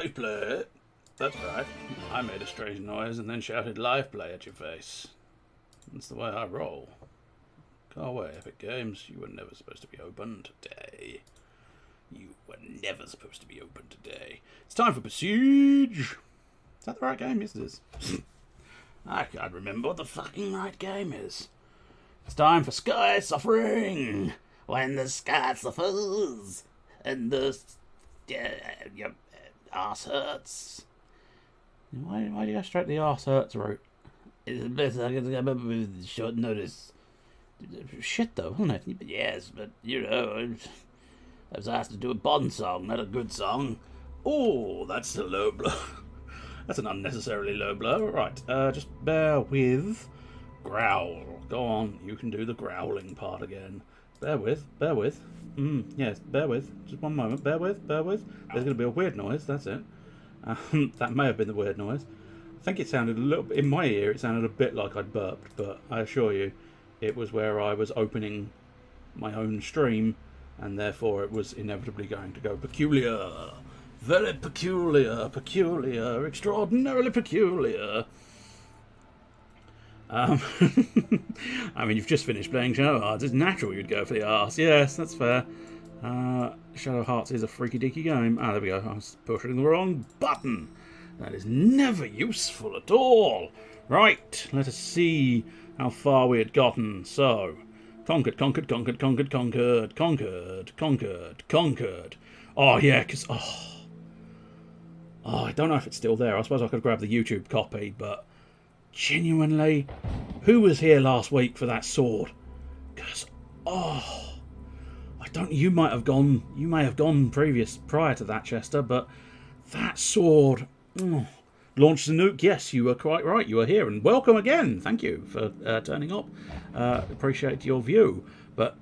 live play. That's right. I made a strange noise and then shouted live play at your face. That's the way I roll. Go away, Epic Games. You were never supposed to be open today. You were never supposed to be open today. It's time for Besiege. Is that the right game? Yes, it is. I can't remember what the fucking right game is. It's time for Sky Suffering. When the sky suffers and the your arse hurts. Why do you go straight to the arse hurts route? It's the best I can remember with short notice. Shit though, wasn't it? Yes, but you know, I was asked to do a Bond song, not a good song. Oh, that's a low blow. That's an unnecessarily low blow. Right, just bear with. Growl. Go on, you can do the growling part again. Bear with. Yes, bear with. Just one moment. Bear with. There's going to be a weird noise, that's it. That may have been the weird noise. I think it sounded a little bit, in my ear, it sounded a bit like I'd burped, but I assure you, it was where I was opening my own stream, and therefore it was inevitably going to go peculiar. Very peculiar, extraordinarily peculiar. I mean, you've just finished playing Shadow Hearts. It's natural you'd go for the arse. Yes, that's fair. Shadow Hearts is a freaky deaky game. Ah, there we go. I was pushing the wrong button. That is never useful at all. Right, let us see how far we had gotten. So, conquered. Oh, yeah, because... Oh, I don't know if it's still there. I suppose I could grab the YouTube copy, but... Genuinely, who was here last week for that sword? Because, I don't. You may have gone prior to that, Chester. But that sword launched a nuke. Yes, you were quite right. You were here, and welcome again. Thank you for turning up. Appreciate your view. But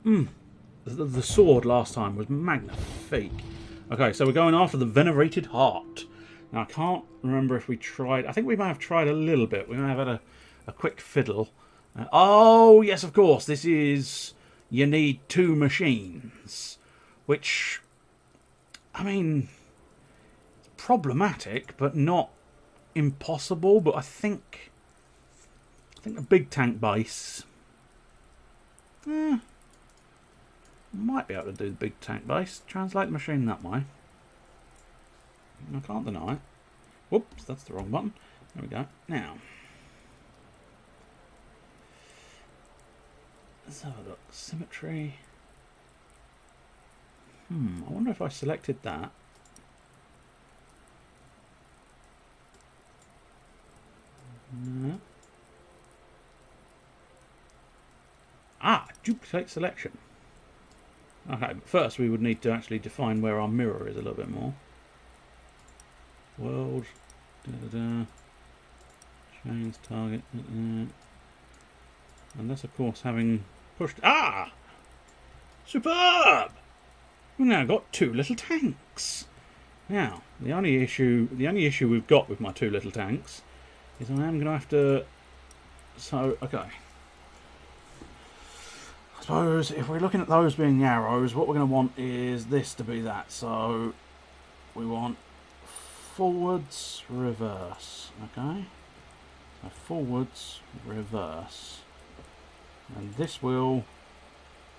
the sword last time was magnifique. Okay, so we're going after the venerated heart. Now, I can't remember if we tried... I think we may have tried a little bit. We may have had a quick fiddle. Oh, yes, of course. This is... You need 2 machines. Which... I mean... problematic, but not impossible. But I think the big tank base... might be able to do the big tank base. Translate the machine that way. I can't deny it. Whoops, that's the wrong button. There we go. Now, let's have a look. Symmetry. I wonder if I selected that. No. Duplicate selection. Okay, but first we would need to actually define where our mirror is a little bit more. World, change target, unless of course having pushed, superb! We've now got 2 little tanks. Now, the only issue we've got with my 2 little tanks is I am going to have to, okay. I suppose if we're looking at those being arrows, what we're going to want is this to be that, so we want forwards, reverse, okay? So forwards, reverse. And this will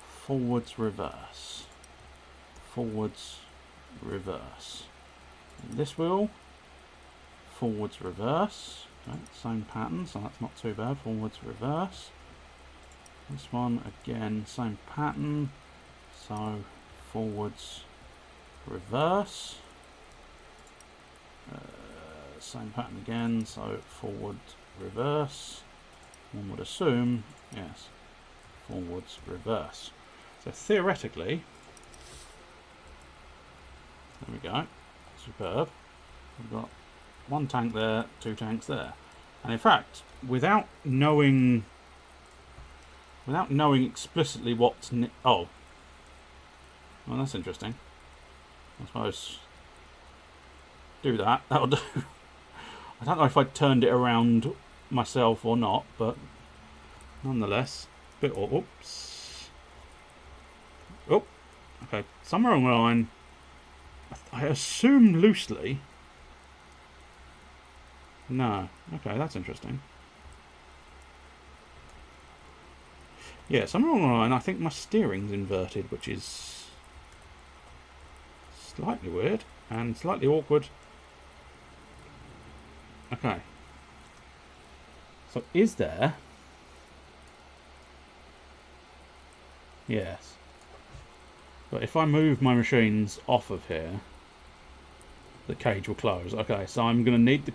forwards, reverse. Forwards, reverse. And this will forwards, reverse. Okay, same pattern, so that's not too bad. Forwards, reverse. This one, again, same pattern. So forwards, reverse. Same pattern again, so forward, reverse. One would assume, yes, forwards, reverse. So theoretically, there we go, superb. We've got 1 tank there, 2 tanks there. And in fact, without knowing explicitly what's... well, that's interesting. I suppose... do that. That'll do. I don't know if I turned it around myself or not, but nonetheless, bit. Oops. Okay. Somewhere along the line, I assume loosely No. Okay, that's interesting. Yeah, somewhere along the line, I think my steering's inverted, which is slightly weird and slightly awkward. Okay. So is there... Yes. But if I move my machines off of here, the cage will close. Okay, so I'm going to need the...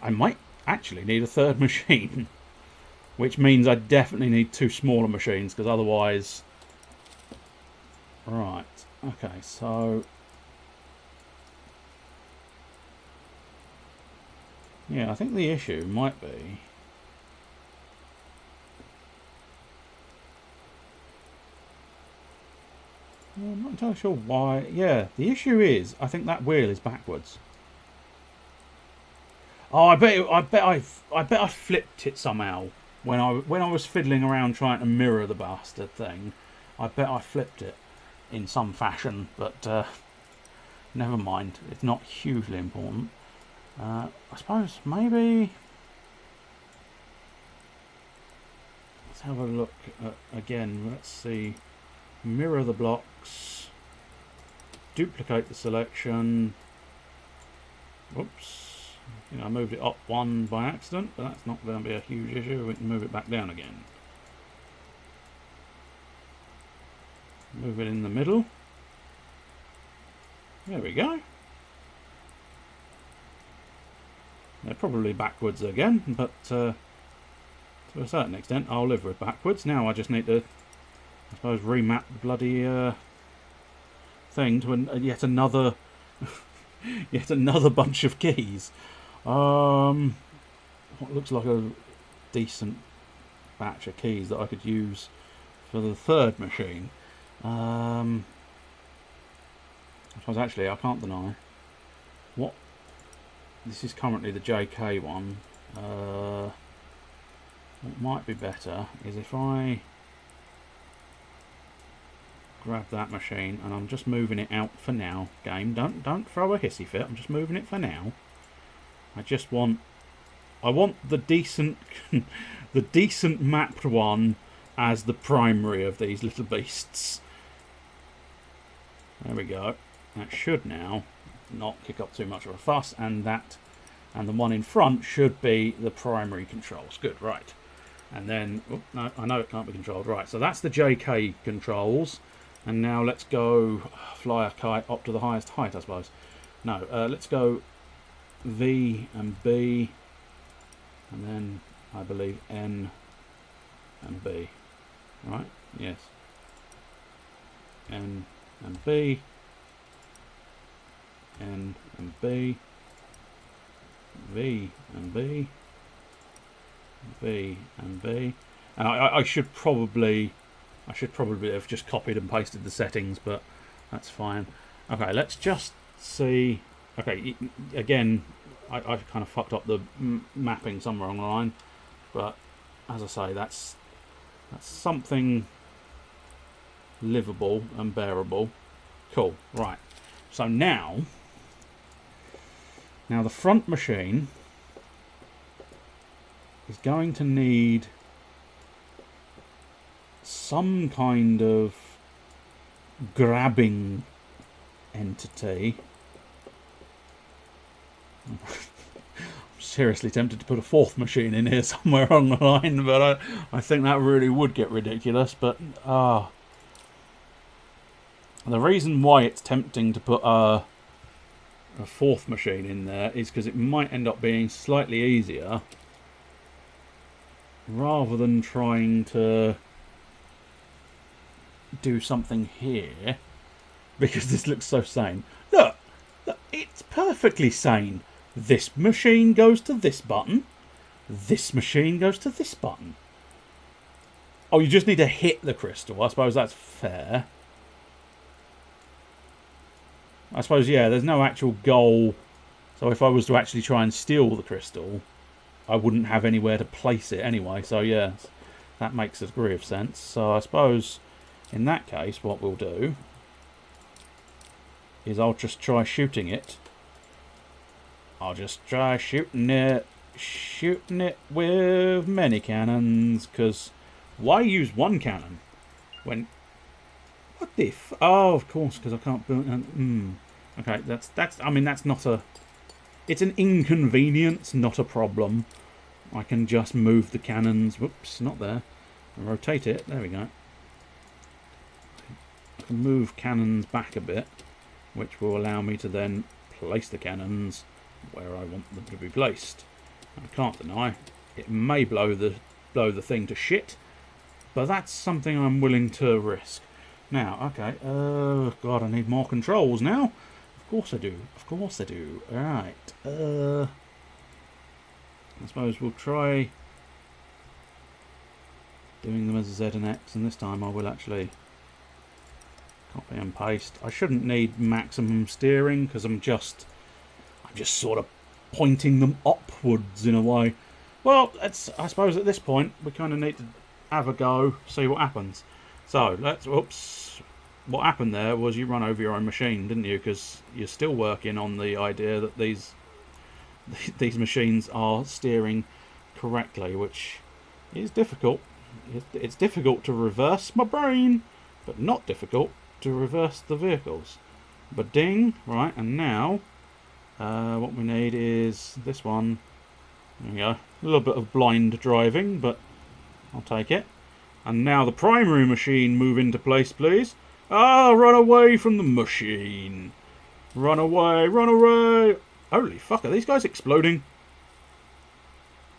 I might actually need a third machine, which means I definitely need two smaller machines, because otherwise... Right. Okay, so... Yeah, I think the issue might be... I'm not entirely sure why. Yeah, the issue is I think that wheel is backwards. Oh, I bet I flipped it somehow when I was fiddling around trying to mirror the bastard thing. I bet I flipped it in some fashion, but never mind. It's not hugely important. I suppose maybe let's have a look at, again. Let's see. Mirror the blocks, duplicate the selection. Whoops, I moved it up one by accident, but that's not going to be a huge issue. We can move it back down again. Move it in the middle. There we go. They're probably backwards again, but to a certain extent I'll live with backwards. Now I just need to, I suppose, remap the bloody thing to yet another yet another bunch of keys. What looks like a decent batch of keys that I could use for the third machine. I suppose actually I can't deny what this is currently the JK one. What might be better is if I grab that machine, and I'm just moving it out for now. Game, don't throw a hissy fit. I'm just moving it for now. I want the decent the decent mapped one as the primary of these little beasts. There we go. That should now not kick up too much of a fuss, and the one in front should be the primary controls. Good, right. And then, oh, no, I know it can't be controlled. Right, so that's the JK controls. And now let's go fly a kite up to the highest height, I suppose. No, let's go V and B, and then I believe N and B. Right? Yes. N and B. N and B. V and B. V and B. And I should probably have just copied and pasted the settings, but that's fine. Okay, let's just see. Okay, again, I've kind of fucked up the mapping somewhere on the line, but as I say, that's something livable and bearable. Cool. Right. So now the front machine is going to need some kind of grabbing entity. I'm seriously tempted to put a fourth machine in here somewhere on the line, but I think that really would get ridiculous. But the reason why it's tempting to put a fourth machine in there is because it might end up being slightly easier rather than trying to do something here, because this looks so sane. Look, it's perfectly sane. This machine goes to this button. This machine goes to this button. Oh, you just need to hit the crystal. I suppose that's fair. I suppose, yeah, there's no actual goal. So if I was to actually try and steal the crystal, I wouldn't have anywhere to place it anyway. So, yeah, that makes a degree of sense. So I suppose in that case, what we'll do is I'll just try shooting it I'll just try shooting it with many cannons, because why use one cannon when... What the f... Oh, of course, because I can't build... Okay, that's... I mean, that's not a... It's an inconvenience, not a problem. I can just move the cannons... Whoops, not there. And rotate it. There we go. I can move cannons back a bit, which will allow me to then place the cannons where I want them to be placed. I can't deny it may blow the thing to shit, but that's something I'm willing to risk. Now, okay, God, I need more controls now. Of course I do. Of course I do. Alright. I suppose we'll try doing them as Z and X, and this time I will actually copy and paste. I shouldn't need maximum steering because I'm just sort of pointing them upwards in a way. Well, I suppose at this point we kind of need to have a go, see what happens. So let's... Oops. What happened there was you run over your own machine, didn't you? Because you're still working on the idea that these machines are steering correctly, which is difficult. It's difficult to reverse my brain, but not difficult to reverse the vehicles. But ding, right, and now what we need is this one. There we go. A little bit of blind driving, but I'll take it. And now the primary machine move into place, please. Ah, run away from the machine. Run away, run away. Holy fuck, are these guys exploding?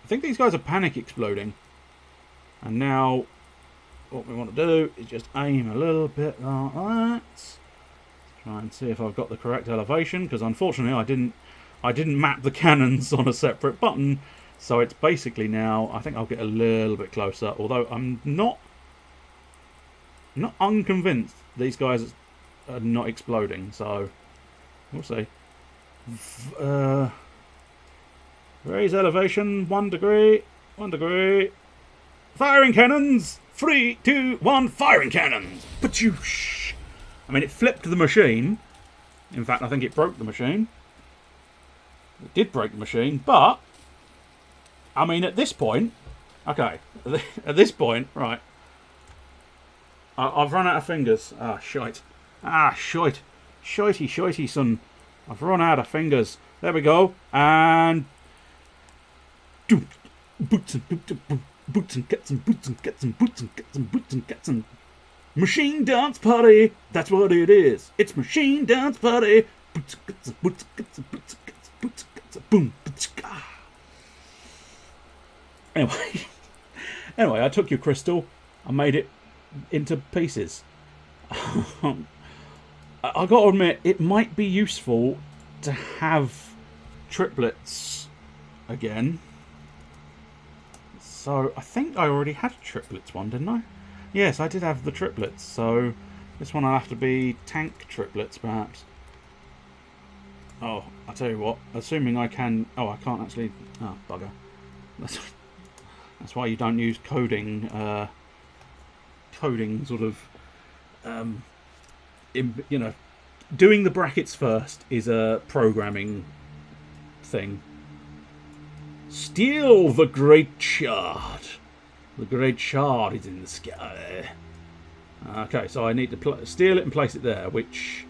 I think these guys are panic exploding. And now what we want to do is just aim a little bit like that. Try and see if I've got the correct elevation, because unfortunately I didn't map the cannons on a separate button. So it's basically now, I think I'll get a little bit closer, although I'm not unconvinced these guys are not exploding, so we'll see. Raise elevation 1 degree, 1 degree. Firing cannons! 3, 2, 1, firing cannons! Pachoosh! I mean, it flipped the machine. In fact, I think it broke the machine. It did break the machine, but I mean, at this point, okay, at this point, right, I've run out of fingers. Ah, shite. Ah, shite. Shitey, son. I've run out of fingers. There we go. And boots and get some boots and get some boots and get some boots and get some machine dance party. That's what it is. It's machine dance party. Boots and get some boots and get some boots and get some boots and get some boom. Anyway, I took your crystal. I made it into pieces. I got to admit, it might be useful to have triplets again. So I think I already had a triplets one, didn't I? Yes, I did have the triplets. So this one will have to be tank triplets, perhaps. Oh, I'll tell you what. Assuming I can... Oh, I can't actually... Oh, bugger. That's why you don't use coding... coding sort of... you know... Doing the brackets first is a programming thing. Steal the great shard. The great shard is in the sky. Okay, so I need to steal it and place it there, which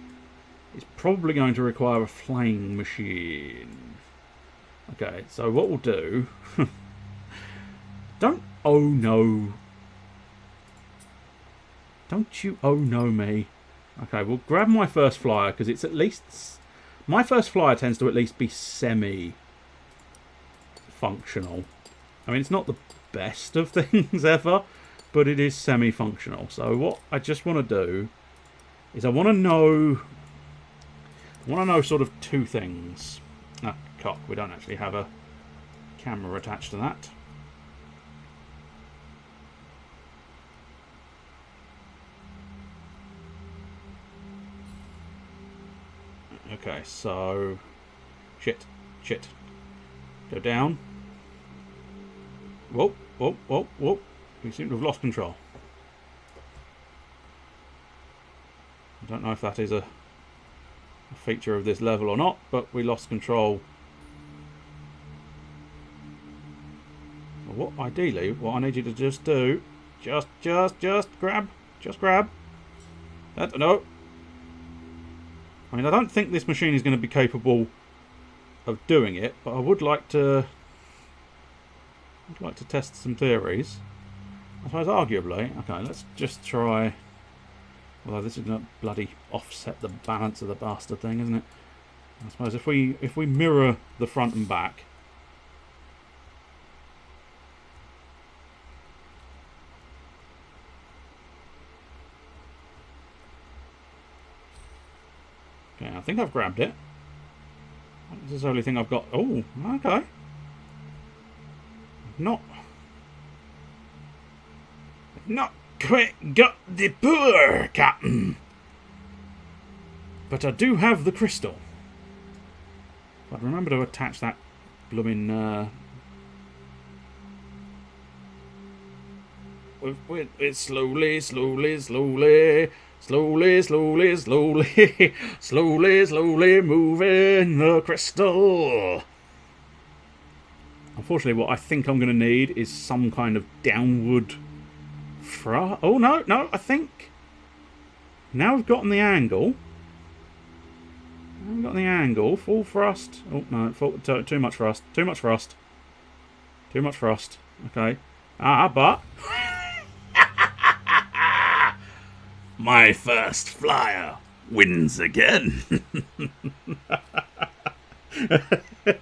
is probably going to require a flying machine. Okay, so what we'll do... Don't oh no. Don't you oh no me. Okay, we'll grab my first flyer, because it's at least... My first flyer tends to at least be semi-functional. I mean, it's not the best of things ever, but it is semi-functional. So what I just want to do is I want to know sort of two things. Ah, cock, we don't actually have a camera attached to that. Okay, so... Shit. Go down. Whoa. We seem to have lost control. I don't know if that is a feature of this level or not, but we lost control ideally, what I need you to just do, just grab. That, no. I mean, I don't think this machine is going to be capable of doing it, but I would like to test some theories. I suppose arguably, okay, let's just try. Although this is going to bloody offset the balance of the bastard thing, isn't it? I suppose if we mirror the front and back. Okay, I think I've grabbed it. This is the only thing I've got. Oh, okay. Not quite got the poor Captain. But I do have the crystal. But remember to attach that blooming it's slowly moving the crystal. Unfortunately, what I think I'm going to need is some kind of downward thrust. Oh, no, I think now we've gotten the angle. Full thrust. Oh, no, too much thrust. Okay. But my first flyer wins again.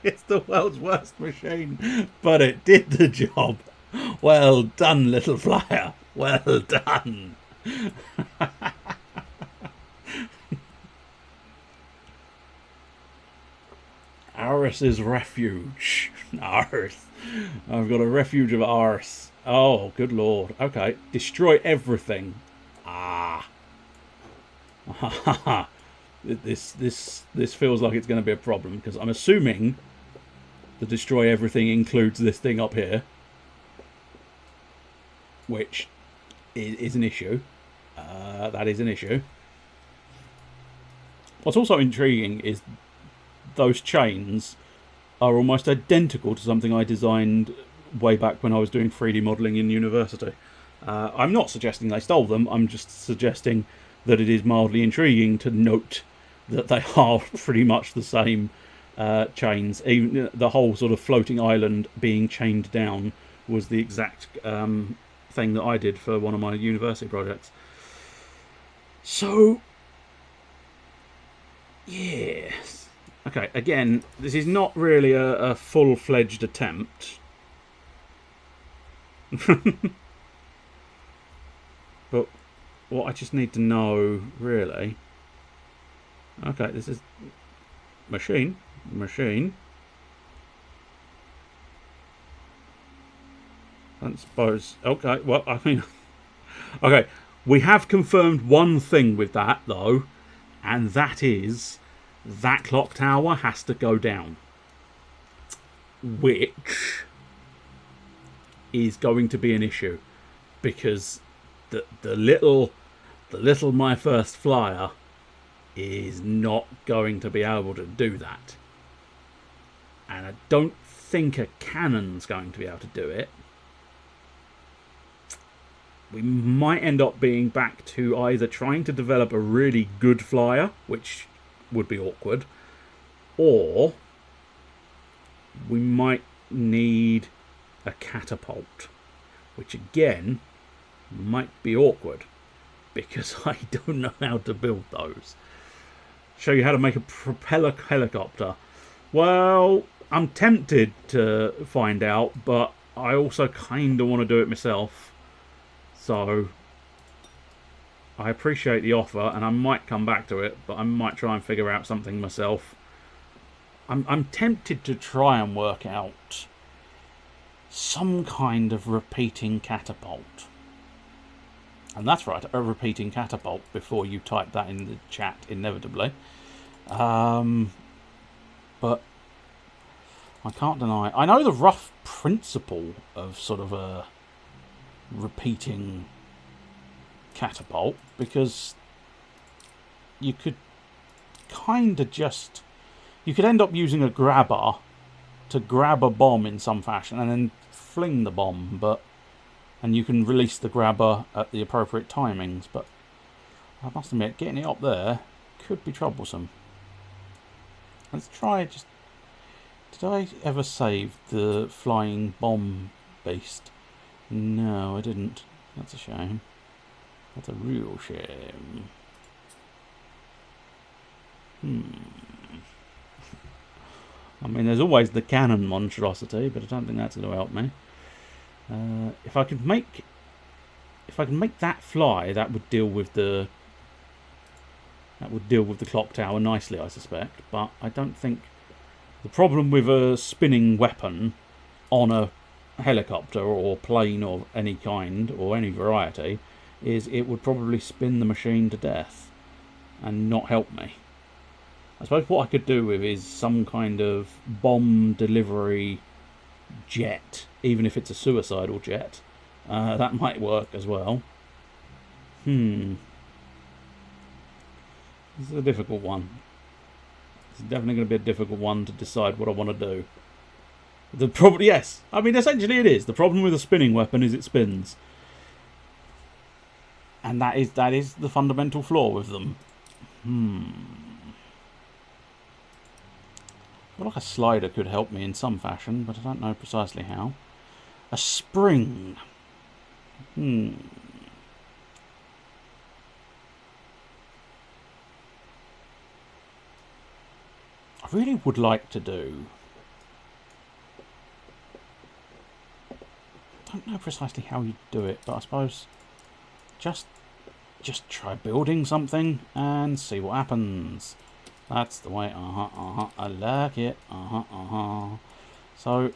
It's the world's worst machine, but it did the job. Well done, little flyer. Well done. Aris's refuge. Aris. I've got a refuge of Aris. Oh, good lord. Okay. Destroy everything. Ah. This feels like it's going to be a problem, because I'm assuming the destroy everything includes this thing up here, which is an issue. That is an issue. What's also intriguing is those chains are almost identical to something I designed way back when I was doing 3D modelling in university. I'm not suggesting they stole them, I'm just suggesting that it is mildly intriguing to note that they are pretty much the same chains. Even the whole sort of floating island being chained down was the exact thing that I did for one of my university projects. So, yes. Okay, again, this is not really a full-fledged attempt. But what I just need to know, really... Okay, this is... Machine. I don't suppose... Okay, well, I mean... Okay, we have confirmed one thing with that, though, and that is... that clock tower has to go down, which is going to be an issue, because the little my first flyer is not going to be able to do that, and I don't think a cannon's going to be able to do it. We might end up being back to either trying to develop a really good flyer, which would be awkward, or we might need a catapult, which again might be awkward because I don't know how to build those. Show you how to make a propeller helicopter. Well, I'm tempted to find out, but I also kind of want to do it myself, so I appreciate the offer, and I might come back to it, but I might try and figure out something myself. I'm tempted to try and work out some kind of repeating catapult. And that's right, a repeating catapult, before you type that in the chat, inevitably. But I can't deny... I know the rough principle of sort of a repeating catapult, because you could kind of just... You could end up using a grabber to grab a bomb in some fashion and then fling the bomb, and you can release the grabber at the appropriate timings, but I must admit, getting it up there could be troublesome. Let's try just... Did I ever save the flying bomb beast? No, I didn't. That's a shame. That's a real shame. I mean, there's always the cannon monstrosity, but I don't think that's going to help me. If I can make that fly, that would deal with the clock tower nicely, I suspect. But I don't think the problem with a spinning weapon on a helicopter or plane of any kind or any variety is it would probably spin the machine to death and not help me. I suppose what I could do with is some kind of bomb delivery jet, even if it's a suicidal jet. That might work as well. This is a difficult one. It's definitely going to be a difficult one to decide what I want to do. Yes, I mean essentially it is. The problem with a spinning weapon is it spins, and that is the fundamental flaw with them. I feel like a slider could help me in some fashion, but I don't know precisely how. A spring. I really would like to do... I don't know precisely how you do it, but I suppose just try building something and see what happens. That's the way. I like it. So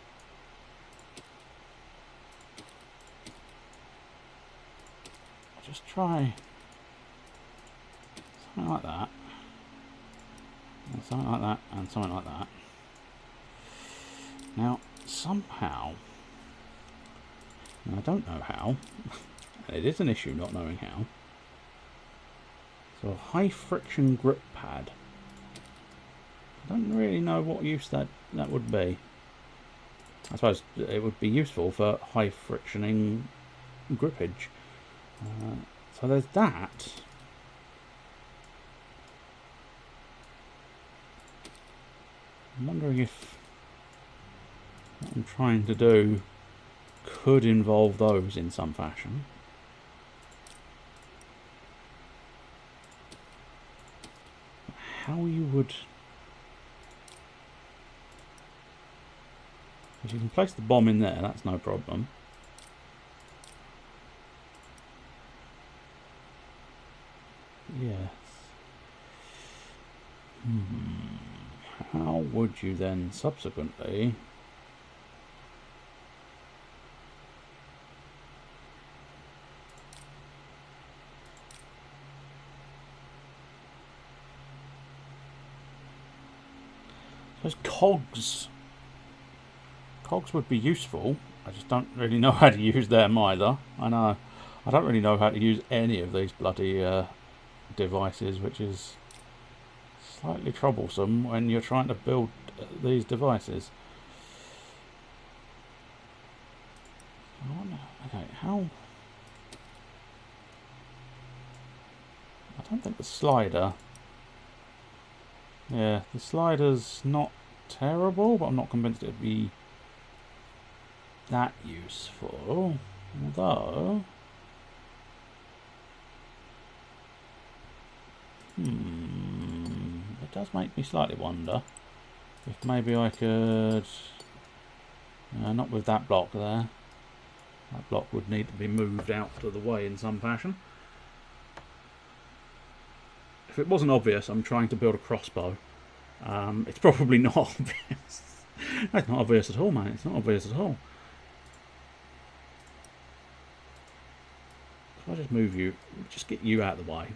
just try something like that, and something like that, and something like that. Now somehow, and I don't know how, and it is an issue not knowing how. So a high friction grip pad. I don't really know what use that would be. I suppose it would be useful for high frictioning grippage. So there's that. I'm wondering if what I'm trying to do could involve those in some fashion. How you would... Because you can place the bomb in there, that's no problem. Yes. How would you then subsequently... Those cogs would be useful. I just don't really know how to use them either. I know. I don't really know how to use any of these bloody devices, which is slightly troublesome when you're trying to build these devices. I wonder, okay, how... I don't think the slider... Yeah, the slider's not terrible, but I'm not convinced it'd be that useful. Although... It does make me slightly wonder if maybe I could... not with that block there. That block would need to be moved out of the way in some fashion. If it wasn't obvious, I'm trying to build a crossbow. It's probably not obvious. It's not obvious at all, man. It's not obvious at all. If I just move you, just get you out of the way.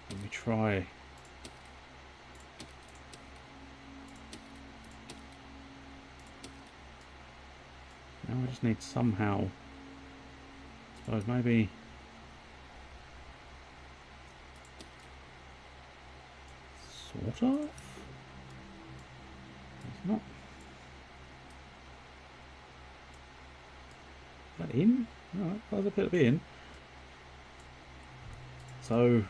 Let me try. Now I just need somehow... I suppose maybe... Sort of? It's not... that in? Alright, well, appear to be in. So...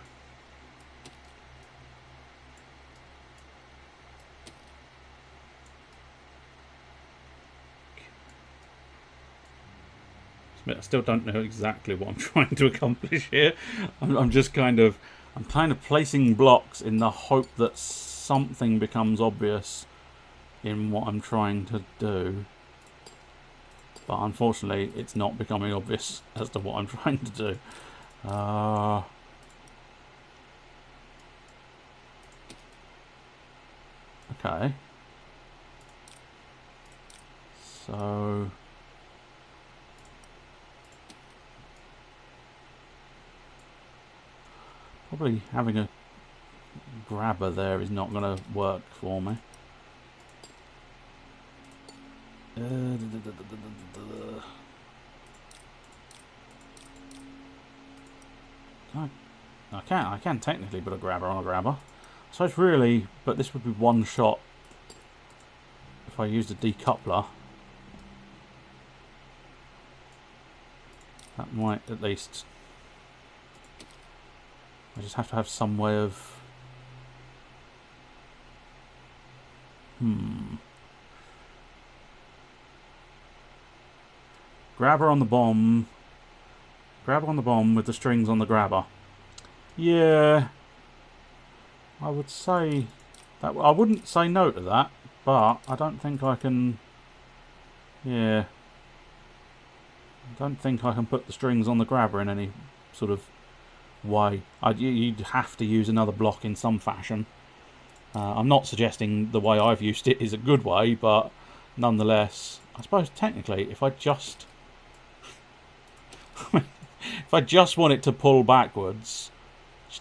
I still don't know exactly what I'm trying to accomplish here. I'm just kind of... I'm kind of placing blocks in the hope that something becomes obvious in what I'm trying to do. But unfortunately, it's not becoming obvious as to what I'm trying to do. Okay. So... probably having a grabber there is not going to work for me. I can technically put a grabber on a grabber. So it's really, but this would be one shot if I used a decoupler. That might at least... I just have to have some way of... Grabber on the bomb. Grabber on the bomb with the strings on the grabber. Yeah. I would say... that. I wouldn't say no to that, but I don't think I can... Yeah. I don't think I can put the strings on the grabber in any sort of way. You'd have to use another block in some fashion. I'm not suggesting the way I've used it is a good way, but nonetheless, I suppose technically, if I just... if I just want it to pull backwards,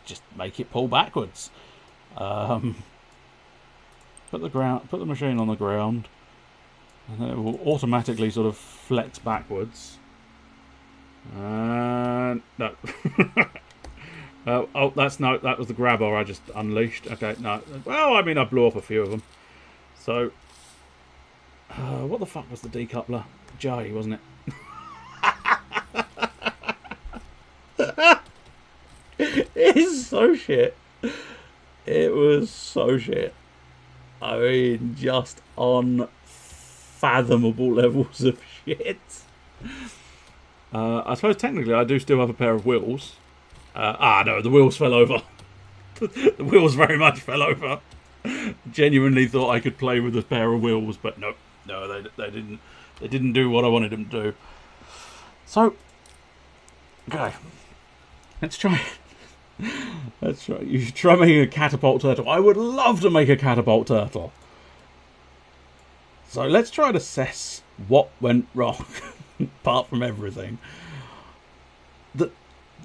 just make it pull backwards. Put the machine on the ground, and then it will automatically sort of flex backwards. No. Oh, that was the grabber I just unleashed. Okay, no. Well, I mean, I blew up a few of them. So, what the fuck was the decoupler? J, wasn't it? It's so shit. It was so shit. I mean, just unfathomable levels of shit. I suppose technically I do still have a pair of wheels. No, the wheels fell over. The wheels very much fell over. Genuinely thought I could play with a pair of wheels, but no, they didn't. They didn't do what I wanted them to do. So, okay, let's try. Let's try. You should try making a catapult turtle. I would love to make a catapult turtle. So let's try to assess what went wrong, apart from everything.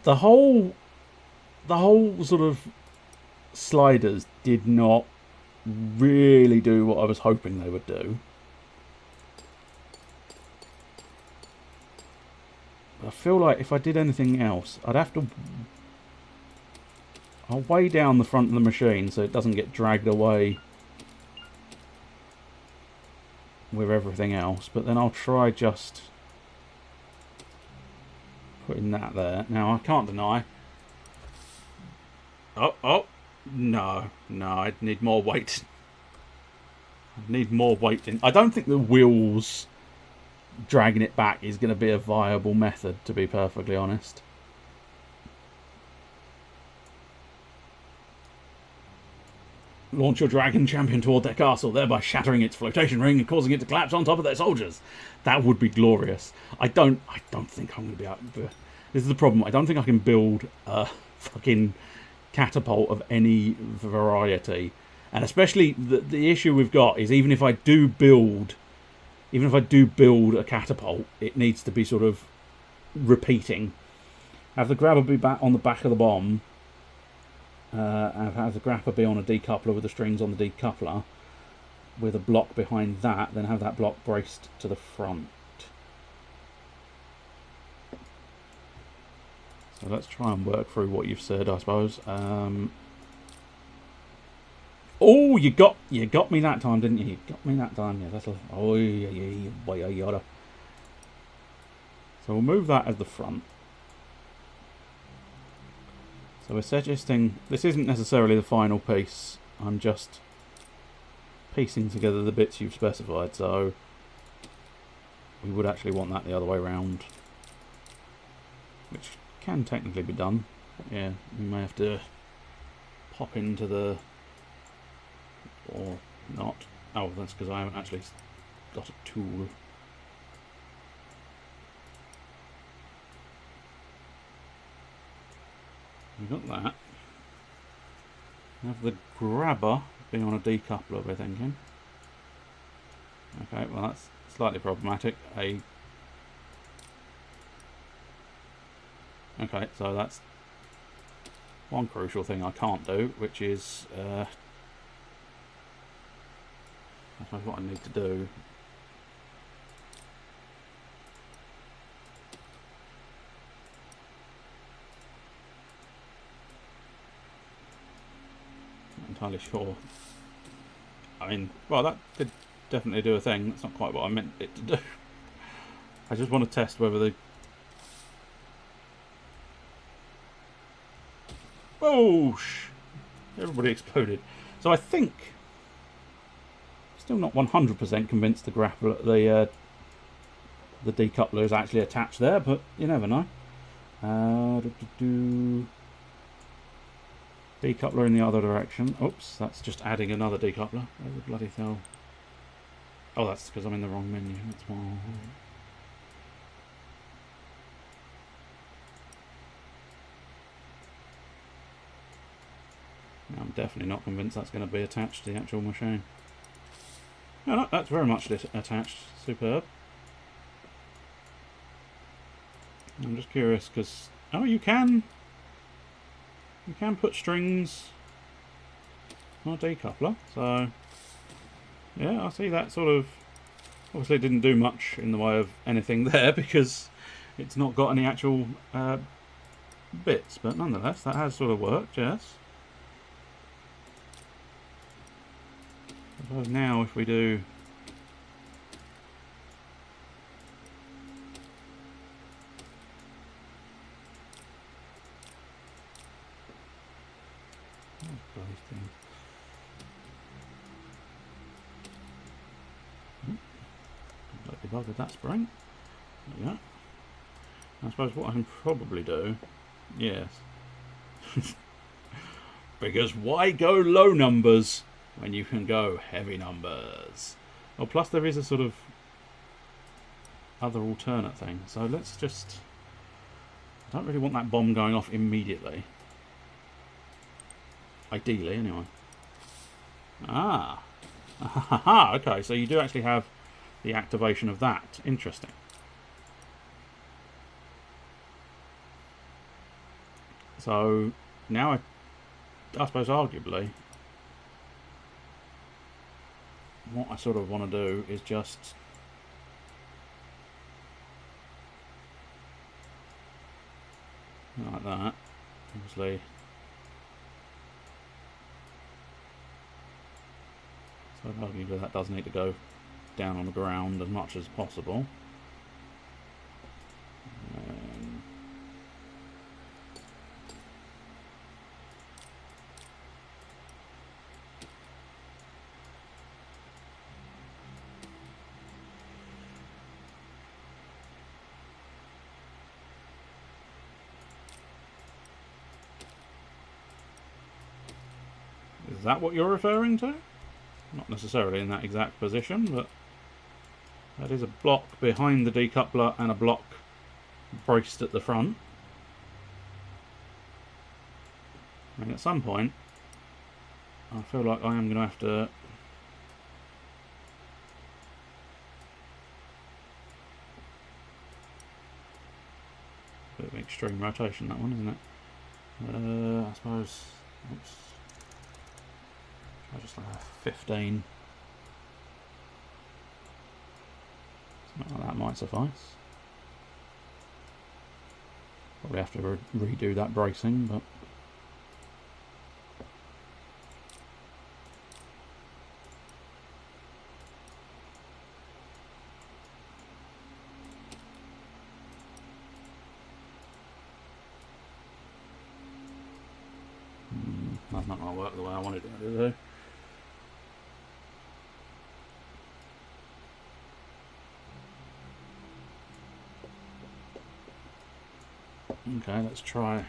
The whole sort of sliders did not really do what I was hoping they would do. I feel like if I did anything else, I'll weigh down the front of the machine so it doesn't get dragged away with everything else, but then I'll try just putting that there. Now, I can't deny... Oh, no, I need more weight. I need more weight in... I don't think the wheels dragging it back is going to be a viable method, to be perfectly honest. Launch your dragon champion toward their castle, thereby shattering its flotation ring and causing it to collapse on top of their soldiers. That would be glorious. I don't think I'm going to be able to... This is the problem. I don't think I can build a fucking catapult of any variety. And especially the issue we've got is even if I do build a catapult, it needs to be sort of repeating. Have the grabber be back on the back of the bomb. And have the grapper be on a decoupler with the strings on the decoupler, with a block behind that, then have that block braced to the front. So let's try and work through what you've said, I suppose. Oh, you got me that time, didn't you? You got me that time, yeah. That's a, oh, yeah. So we'll move that as the front. So we're suggesting this isn't necessarily the final piece. I'm just piecing together the bits you've specified. So we would actually want that the other way around, which can technically be done. Yeah, we may have to pop into the... or not. Oh, that's because I haven't actually got a tool. We've got that. We have the grabber being on a decoupler, we're thinking. Okay, well that's slightly problematic. Okay, so that's one crucial thing I can't do, which is I suppose what I need to do. Not entirely sure. I mean, well, that could definitely do a thing. That's not quite what I meant it to do. I just want to test whether the... Oh, everybody exploded. So I think... Still not 100% convinced the grapple, the decoupler is actually attached there, but you never know. Decoupler in the other direction. Oops, that's just adding another decoupler. Where the bloody hell? Oh, that's because I'm in the wrong menu. That's why. I'm definitely not convinced that's going to be attached to the actual machine. No, that's very much attached. Superb. I'm just curious because... Oh, you can put strings on a decoupler. So, yeah, I see that sort of... Obviously it didn't do much in the way of anything there because it's not got any actual bits. But nonetheless, that has sort of worked, yes. So now if we do... Buggered that spring. There you go. I suppose what I can probably do... Yes. Because why go low numbers when you can go heavy numbers? Oh, plus there is a sort of other alternate thing. So let's just... I don't really want that bomb going off immediately. Ideally, anyway. Ah. Okay, so you do actually have the activation of that. Interesting. So now I suppose arguably what I sort of want to do is just like that. Obviously, so arguably that does need to go down on the ground as much as possible. Is that what you're referring to? Not necessarily in that exact position, but that is a block behind the decoupler and a block braced at the front. And at some point, I feel like I am going to have to bit of extreme rotation, that one, isn't it? I suppose. Oops. I just like 15. Something like that might suffice. Probably have to redo that bracing, but. That's not going to work the way I wanted it to do. Okay, let's try.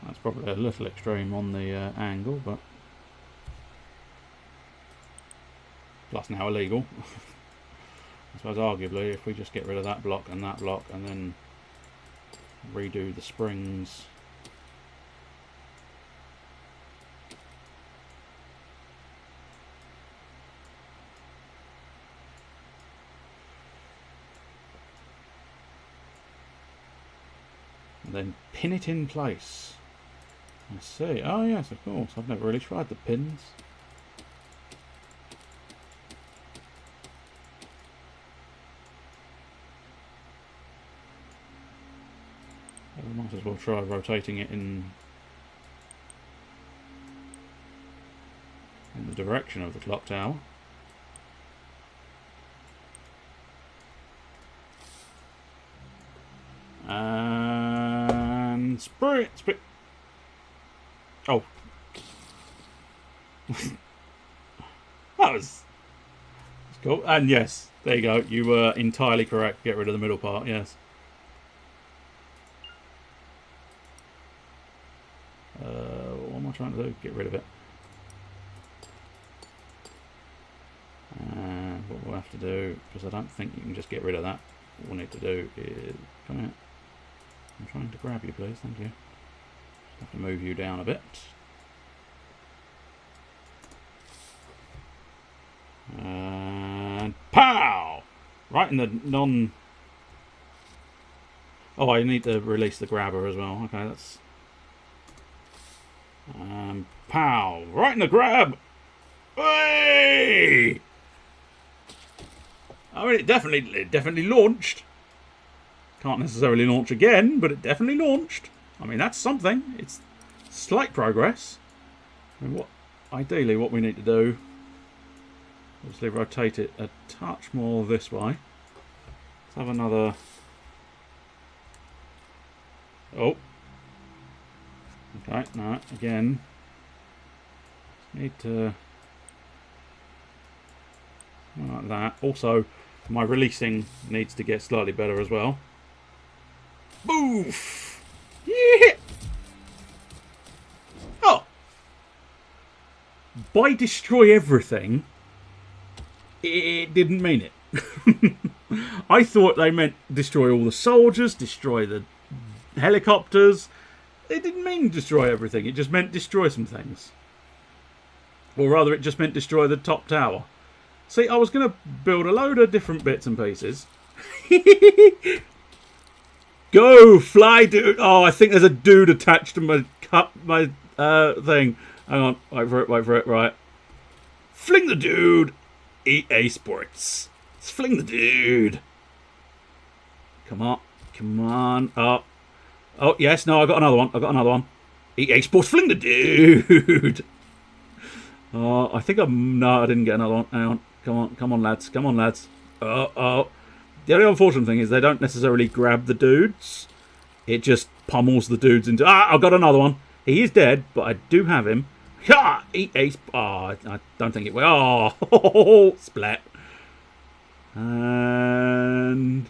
That's probably a little extreme on the angle, but plus now illegal. I suppose arguably if we just get rid of that block and then redo the springs. And then pin it in place. I see. Oh yes, of course. I've never really tried the pins. I might as well try rotating it in the direction of the clock tower. And spray. Oh. That was cool. And yes, there you go. You were entirely correct. Get rid of the middle part, yes. What am I trying to do? Get rid of it. And what we'll have to do, because I don't think you can just get rid of that, what we'll need to do is... Come here. I'm trying to grab you, please. Thank you. Just have to move you down a bit. And pow! Right in the non... Oh, I need to release the grabber as well. Okay, that's... pow! Right in the grab! Hey! I mean, it definitely launched. Can't necessarily launch again, but it definitely launched. I mean, that's something. It's slight progress. I mean, ideally what we need to do, obviously rotate it a touch more this way. Let's have another... Oh. Okay, no, again. Need to... like that. Also, my releasing needs to get slightly better as well. Boof! Yeah! Oh! By destroy everything, it didn't mean it. I thought they meant destroy all the soldiers, destroy the helicopters. It didn't mean destroy everything. It just meant destroy some things. Or rather, it just meant destroy the top tower. See, I was going to build a load of different bits and pieces. Go, fly, dude. Oh, I think there's a dude attached to my thing. Hang on. Wait for it. Right. Fling the dude. EA Sports. Let's fling the dude. Come on. Oh, yes. No, I got another one. EA Sports. Fling the dude. Oh, I think no, I didn't get another one. Hang on. Come on, lads. Oh. The only unfortunate thing is they don't necessarily grab the dudes. It just pummels the dudes into... Ah, I've got another one. He is dead, but I do have him. Ah, I don't think it will. Oh, splat. And...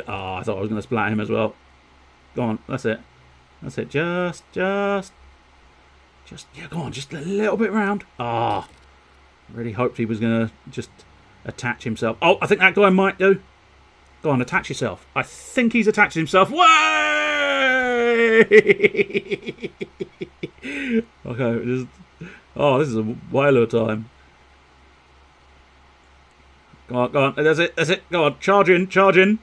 Oh, I thought I was going to splat him as well. Go on, that's it. Just... Yeah, go on, just a little bit round. Ah, really hoped he was going to just... attach himself. Oh, I think that guy might do. Go on, attach yourself. I think he's attached himself. Way! Okay. This is a whale of a time. Go on. That's it. Go on. Charge in.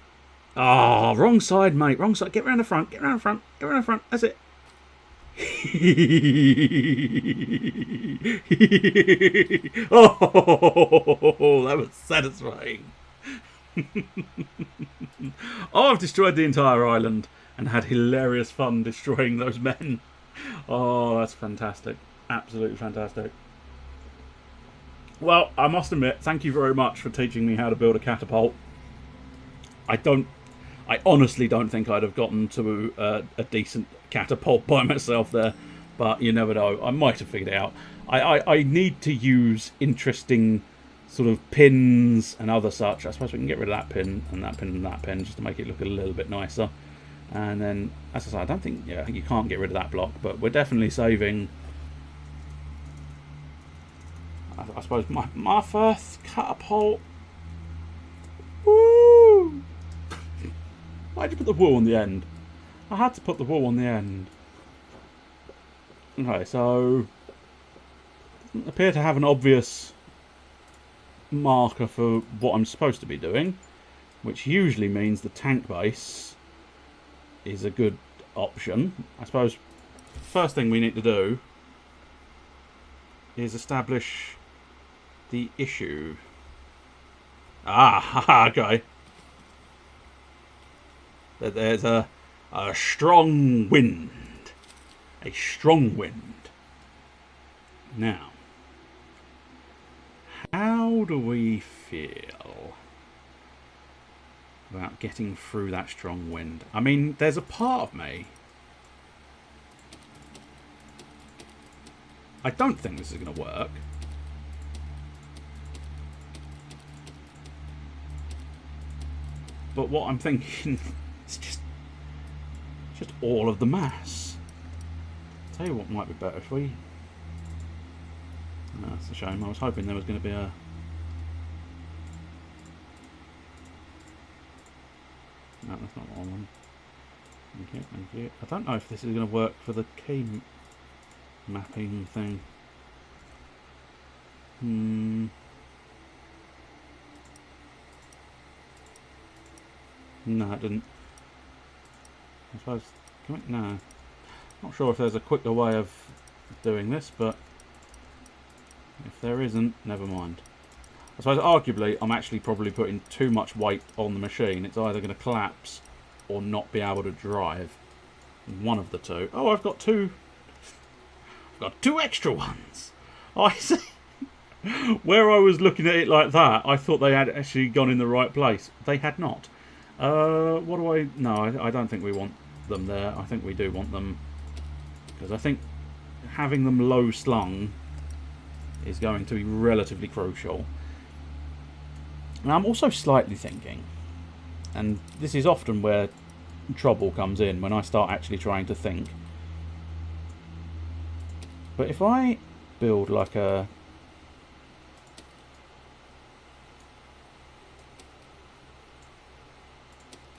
Ah, wrong side, mate. Wrong side. Get round the front. That's it. Oh, that was satisfying. Oh, I've destroyed the entire island and had hilarious fun destroying those men. Oh, that's fantastic. Absolutely fantastic. Well, I must admit, thank you very much for teaching me how to build a catapult. I don't I honestly don't think I'd have gotten to a decent catapult by myself there, but you never know. I might have figured it out. I need to use interesting sort of pins and other such. I suppose we can get rid of that pin and that pin and that pin just to make it look a little bit nicer. And then, as I say, I don't think, yeah, you can't get rid of that block, but we're definitely saving. I suppose my first catapult. Woo! Why'd you put the wool on the end? I had to put the wool on the end. Okay, so doesn't appear to have an obvious marker for what I'm supposed to be doing, which usually means the tank base is a good option. I suppose first thing we need to do is establish the issue. Ah, okay. That there's a strong wind. A strong wind. Now, how do we feel about getting through that strong wind? I mean, there's a part of me. I don't think this is going to work. But what I'm thinking is just all of the mass. I'll tell you what might be better if we... No, that's a shame. I was hoping there was going to be a... No, that's not what I want. Thank you, thank you. I don't know if this is going to work for the key mapping thing. No, it didn't. I suppose... No. Not sure if there's a quicker way of doing this, but if there isn't, never mind. I suppose arguably I'm actually probably putting too much weight on the machine. It's either going to collapse or not be able to drive. One of the two. Oh, I've got two. I've got two extra ones. Oh, I see. Where I was looking at it like that, I thought they had actually gone in the right place. They had not. What do I... No, I don't think we want them there. I think we do want them... Because I think having them low slung is going to be relatively crucial. And I'm also slightly thinking, and this is often where trouble comes in, when I start actually trying to think. But if I build like a...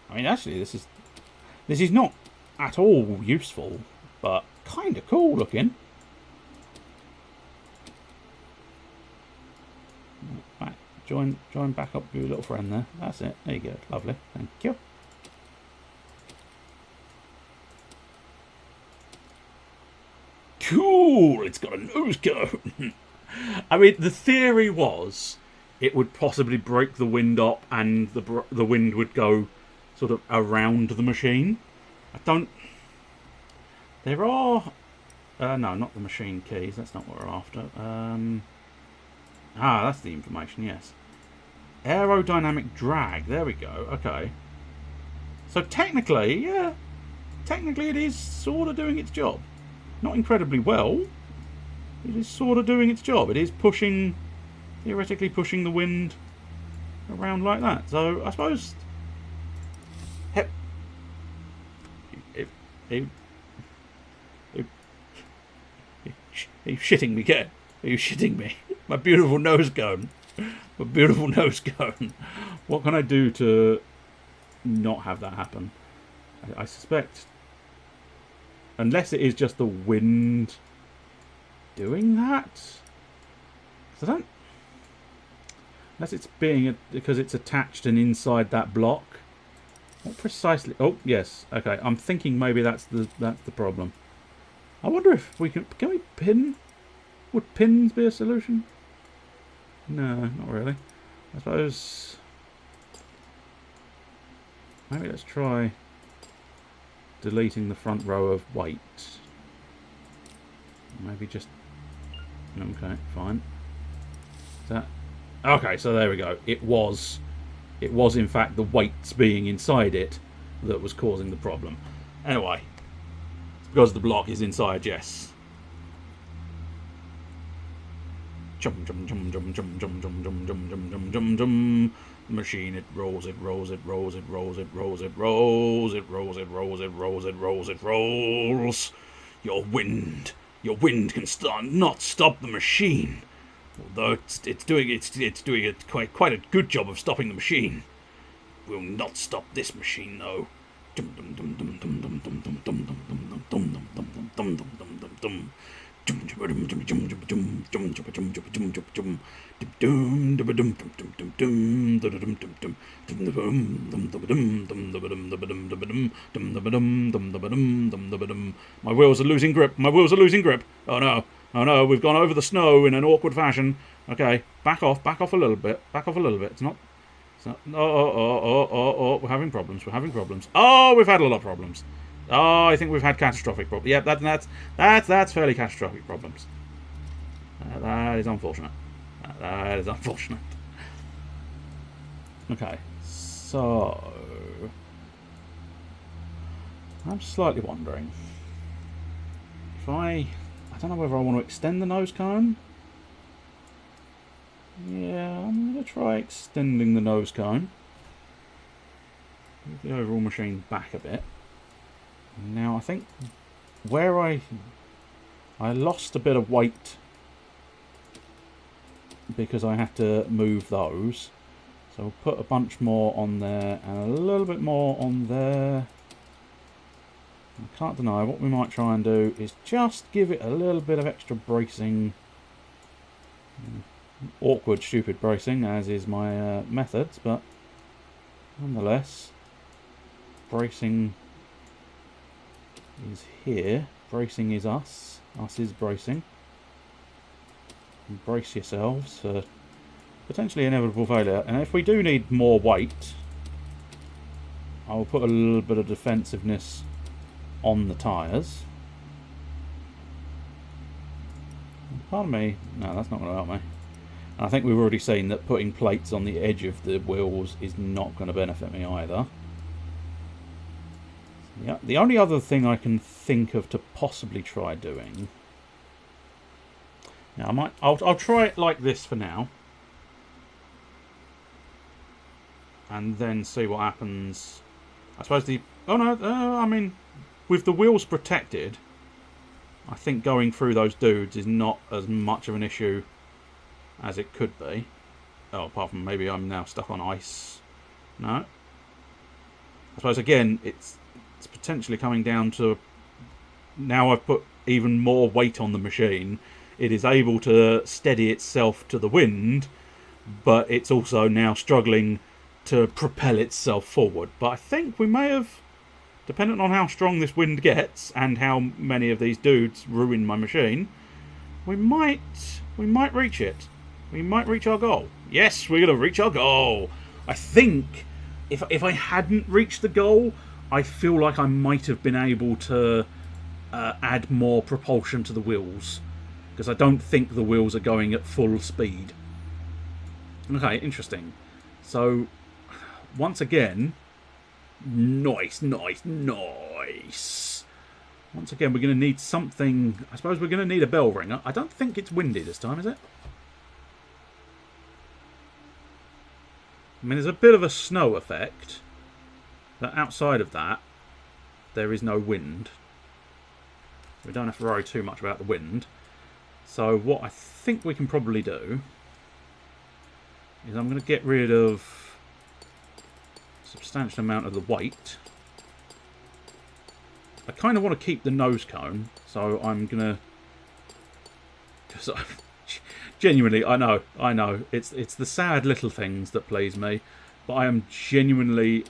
I mean, actually, this is not at all useful, but kind of cool looking. Right, join back up with your little friend there. That's it. There you go. Lovely. Thank you. Cool. It's got a nose cone. I mean, the theory was it would possibly break the wind up, and the wind would go sort of around the machine. I don't... There are... no, not the machine keys. That's not what we're after. That's the information, yes. Aerodynamic drag. There we go. Okay. So technically, yeah. Technically it is sort of doing its job. Not incredibly well. It is sort of doing its job. It is pushing... Theoretically pushing the wind around like that. So, I suppose... Are you shitting me, Ken? Are you shitting me? My beautiful nose cone. My beautiful nose cone. What can I do to not have that happen? I suspect... Unless it is just the wind doing that? Because I don't... Unless it's being... because it's attached and inside that block. What precisely... Oh, yes. Okay, I'm thinking maybe that's the problem. I wonder if we can we pin? Would pins be a solution? No, not really. I suppose... Maybe let's try deleting the front row of weight. Maybe just... Okay, fine. Is that... Okay, so there we go. It was in fact the weights being inside it that was causing the problem. Anyway, it's because the block is inside, yes. Jum jum jum jum jum jum jum jum jum jum jum jum jum. The machine, it rolls, it rolls, it rolls, it rolls, it rolls, it rolls, it rolls, it rolls, it rolls, it rolls, it rolls. Your wind can not stop the machine. Although it's doing quite a good job of stopping the machine. Will not stop this machine though. Dum dum dum dum dum dum dum dum dum dum dum dum dum dum dum dum dum dum dum. My wheels are losing grip. My wheels are losing grip. Oh no. Oh no, we've gone over the snow in an awkward fashion. Okay, back off a little bit. Back off a little bit. It's not. Oh, we're having problems. We're having problems. Oh, we've had a lot of problems. Oh, I think we've had catastrophic problems. Yeah, that's fairly catastrophic problems. That is unfortunate. That is unfortunate. Okay, so I'm slightly wondering if I don't know whether I want to extend the nose cone. Yeah, I'm going to try extending the nose cone. Move the overall machine back a bit. Now I think where I lost a bit of weight because I had to move those, so I'll put a bunch more on there and a little bit more on there. I can't deny what we might try and do is just give it a little bit of extra bracing. Awkward, stupid bracing, as is my methods, but nonetheless, bracing is here. Bracing is us. Us is bracing. Brace yourselves for potentially inevitable failure. And if we do need more weight, I will put a little bit of defensiveness on the tyres. Pardon me. No, that's not going to help me. And I think we've already seen that putting plates on the edge of the wheels is not going to benefit me either. Yeah, the only other thing I can think of to possibly try doing. Now I'll try it like this for now, and then see what happens. I suppose I mean, with the wheels protected, I think going through those dudes is not as much of an issue as it could be. Oh, apart from maybe I'm now stuck on ice. No. I suppose again it's potentially coming down to now I've put even more weight on the machine. It is able to steady itself to the wind, but it's also now struggling to propel itself forward. But I think we may have, depending on how strong this wind gets and how many of these dudes ruin my machine, we might reach it. We might reach our goal. Yes, we're going to reach our goal. I think if I hadn't reached the goal, I feel like I might have been able to add more propulsion to the wheels, because I don't think the wheels are going at full speed. Okay, interesting. So, once again, nice. Once again, we're going to need something. I suppose we're going to need a bell ringer. I don't think it's windy this time, is it? I mean, there's a bit of a snow effect, but outside of that, there is no wind. We don't have to worry too much about the wind. So what I think we can probably do is I'm going to get rid of a substantial amount of the weight. I kind of want to keep the nose cone, so I'm going to... Because genuinely, I know, it's the sad little things that please me, but I am genuinely,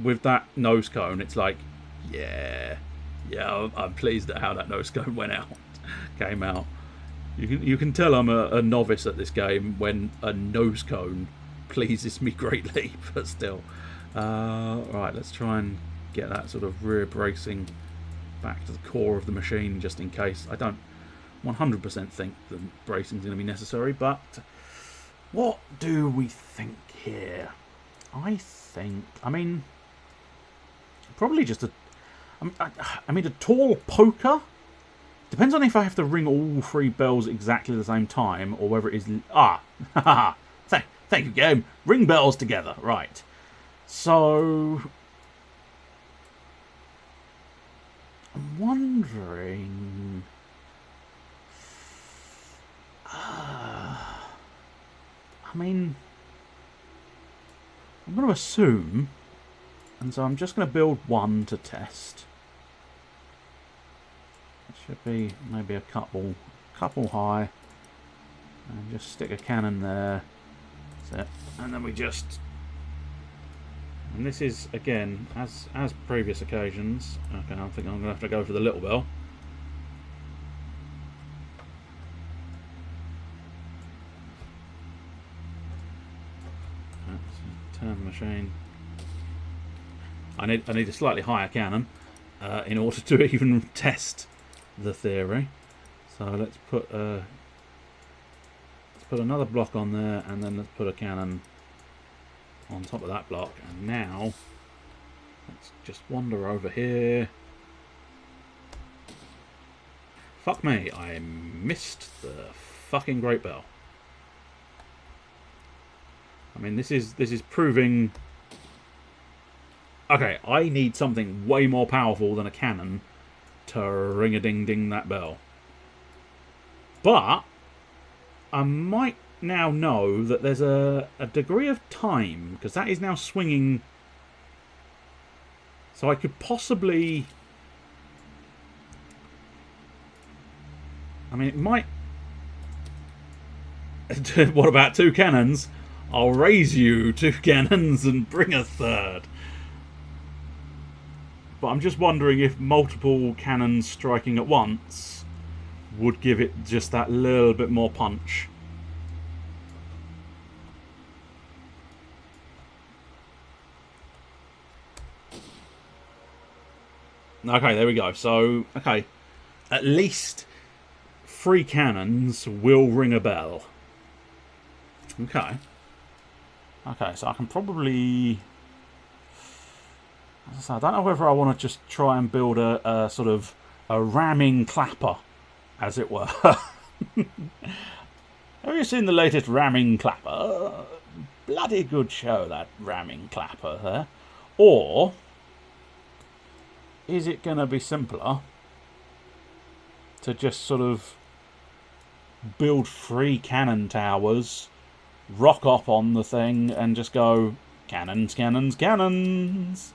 with that nose cone, it's like, yeah, I'm pleased at how that nose cone came out. You can tell I'm a novice at this game when a nose cone pleases me greatly, but still. Right, let's try and get that sort of rear bracing back to the core of the machine just in case. I don't 100% think the bracing is going to be necessary, but what do we think here? I mean, probably just I mean, a tall poker? Depends on if I have to ring all 3 bells exactly the same time, or whether it is... Thank you, game. Ring bells together. Right. So... I'm wondering... I mean... I'm going to assume... And so I'm just going to build 1 to test. It should be maybe a couple high. And just stick a cannon there. That's it. And then we just... And this is, again, as previous occasions. Okay, I think I'm going to have to go for the little bell. Let's turn the machine. I need a slightly higher cannon in order to even test the theory. So let's put another block on there, and then let's put a cannon on top of that block. And now let's just wander over here. Fuck me! I missed the fucking great bell. I mean, this is proving. Okay, I need something way more powerful than a cannon to ring-a-ding-ding that bell. But I might now know that there's a degree of time, because that is now swinging. So I could possibly... I mean, it might... What about 2 cannons? I'll raise you 2 cannons and bring a 3rd. But I'm just wondering if multiple cannons striking at once would give it just that little bit more punch. Okay, there we go. So, okay, at least 3 cannons will ring a bell. Okay. Okay, so I can probably... So I don't know whether I want to just try and build a sort of a ramming clapper, as it were. Have you seen the latest ramming clapper? Bloody good show, that ramming clapper there. Or is it going to be simpler to just sort of build 3 cannon towers, rock up on the thing, and just go cannons, cannons, cannons?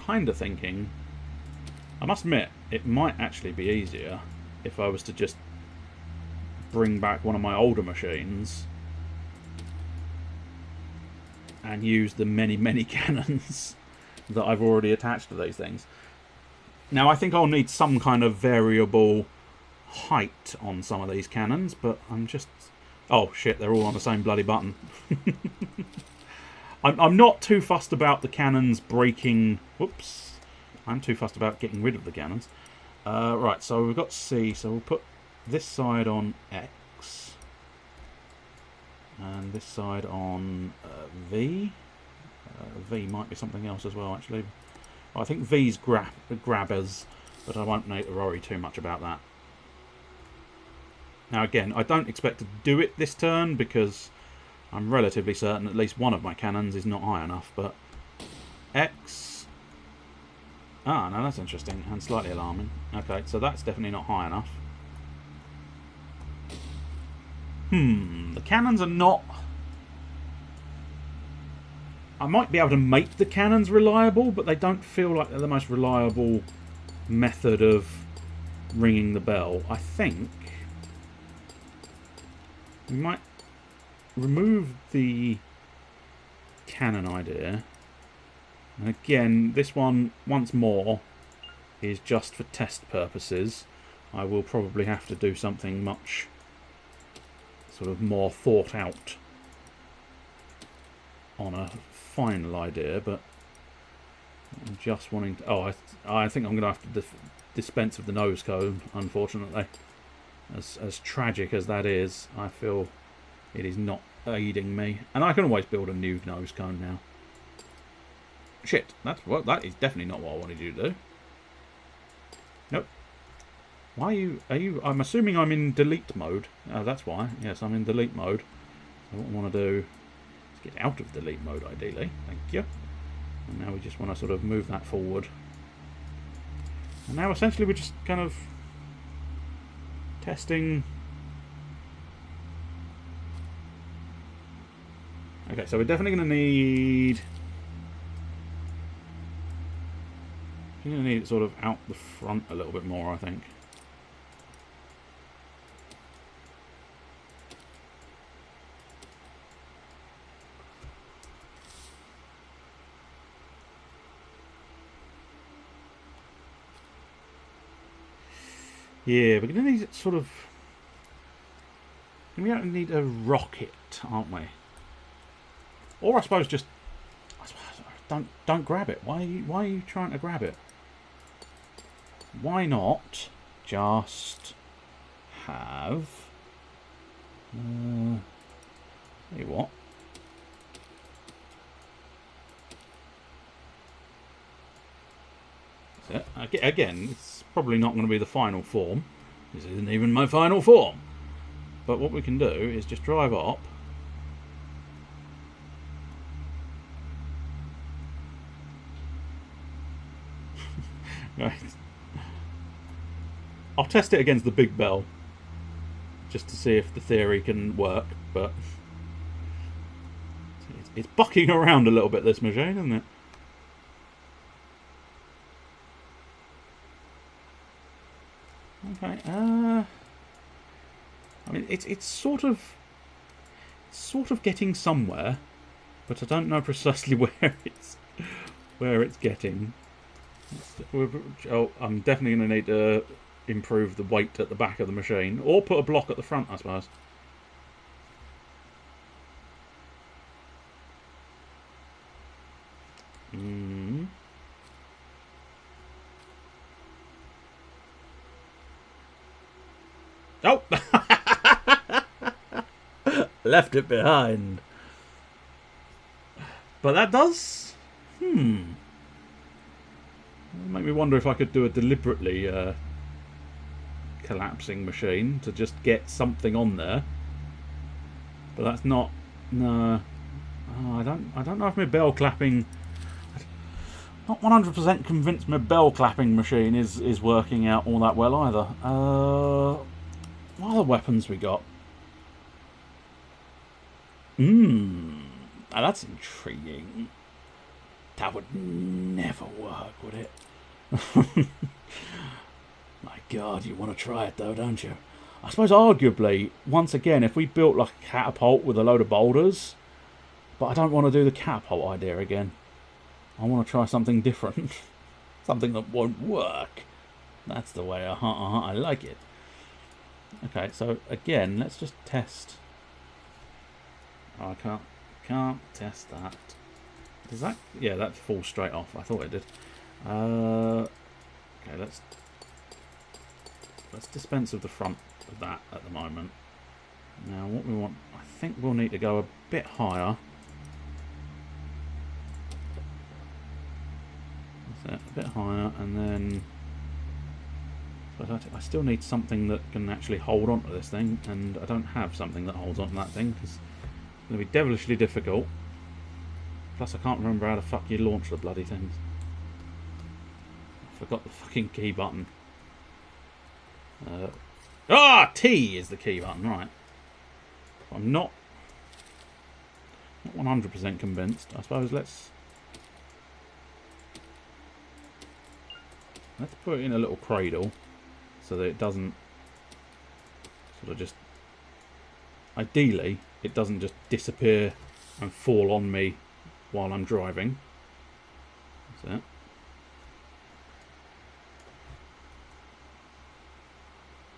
Kind of thinking, I must admit, it might actually be easier if I was to just bring back one of my older machines and use the many cannons that I've already attached to these things. Now I think I'll need some kind of variable height on some of these cannons, but I'm just... Oh shit, they're all on the same bloody button. I'm not too fussed about the cannons breaking... Whoops. I'm too fussed about getting rid of the cannons. Right, so we've got C, so we'll put this side on X. And this side on V. V might be something else as well, actually. I think V's grabbers, but I won't need to worry too much about that. Now again, I don't expect to do it this turn, because I'm relatively certain at least one of my cannons is not high enough, but X... Ah, no, that's interesting and slightly alarming. Okay, so that's definitely not high enough. The cannons are not... I might be able to make the cannons reliable, but they don't feel like they're the most reliable method of ringing the bell. I think we might remove the cannon idea. And again, this one, once more, is just for test purposes. I will probably have to do something much sort of more thought out on a final idea, but I'm just wanting to... Oh, I think I'm going to have to dispense with the nose cone, unfortunately. As tragic as that is, I feel it is not aiding me. And I can always build a new nose cone now. Shit, that is definitely not what I wanted you to do. Nope. Why are you... I'm assuming I'm in delete mode. Oh, that's why. Yes, I'm in delete mode. So what I want to do is get out of delete mode, ideally. Thank you. And now we just want to sort of move that forward. And now essentially we're just kind of testing. Okay, so we're definitely going to need... We're going to need it sort of out the front a little bit more, I think. Yeah, we're going to need it sort of... We're going to need a rocket, aren't we? Or I suppose just... Don't grab it. Why are you trying to grab it? Why not just have... tell you what. That's it. Again, it's probably not going to be the final form. This isn't even my final form. But what we can do is just drive up. Right. I'll test it against the big bell. Just to see if the theory can work. But it's bucking around a little bit, this machine, isn't it? Okay, I mean, it's sort of getting somewhere, but I don't know precisely where it's getting. Oh, I'm definitely going to need to improve the weight at the back of the machine, or put a block at the front, I suppose. Oh! Left it behind. But that does... Make me wonder if I could do a deliberately collapsing machine to just get something on there. But that's not... No. Oh, I don't know if my bell clapping... Not 100% convinced my bell clapping machine is working out all that well either. What other weapons we got? Now that's intriguing. That would never work, would it? My God, you want to try it though, don't you? I suppose arguably, once again, if we built like a catapult with a load of boulders, but I don't want to do the catapult idea again. I want to try something different. Something that won't work. That's the way I like it. Okay, so again, let's just test. Oh, I can't test that. Does that? Yeah, that falls straight off. I thought it did. Okay, let's dispense of the front of that at the moment. Now, what we want, I think we'll need to go a bit higher. That's it, a bit higher, and then. But I still need something that can actually hold on to this thing, and I don't have something that holds on to that thing, because it's going to be devilishly difficult. Plus, I can't remember how the fuck you launch the bloody things. I forgot the fucking key button. T is the key button, right. I'm not 100% convinced. I suppose let's put it in a little cradle, so that it doesn't sort of just... Ideally, it doesn't just disappear and fall on me while I'm driving. That's it.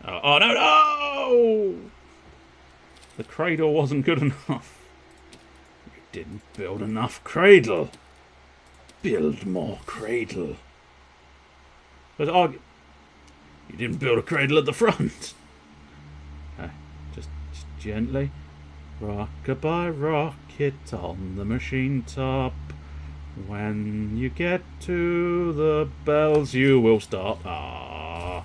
Oh no, no! The cradle wasn't good enough. didn't build enough cradle. Build more cradle. But you didn't build a cradle at the front. Okay, just gently. Rock-a-bye rocket on the machine top. When you get to the bells, you will stop. Ah.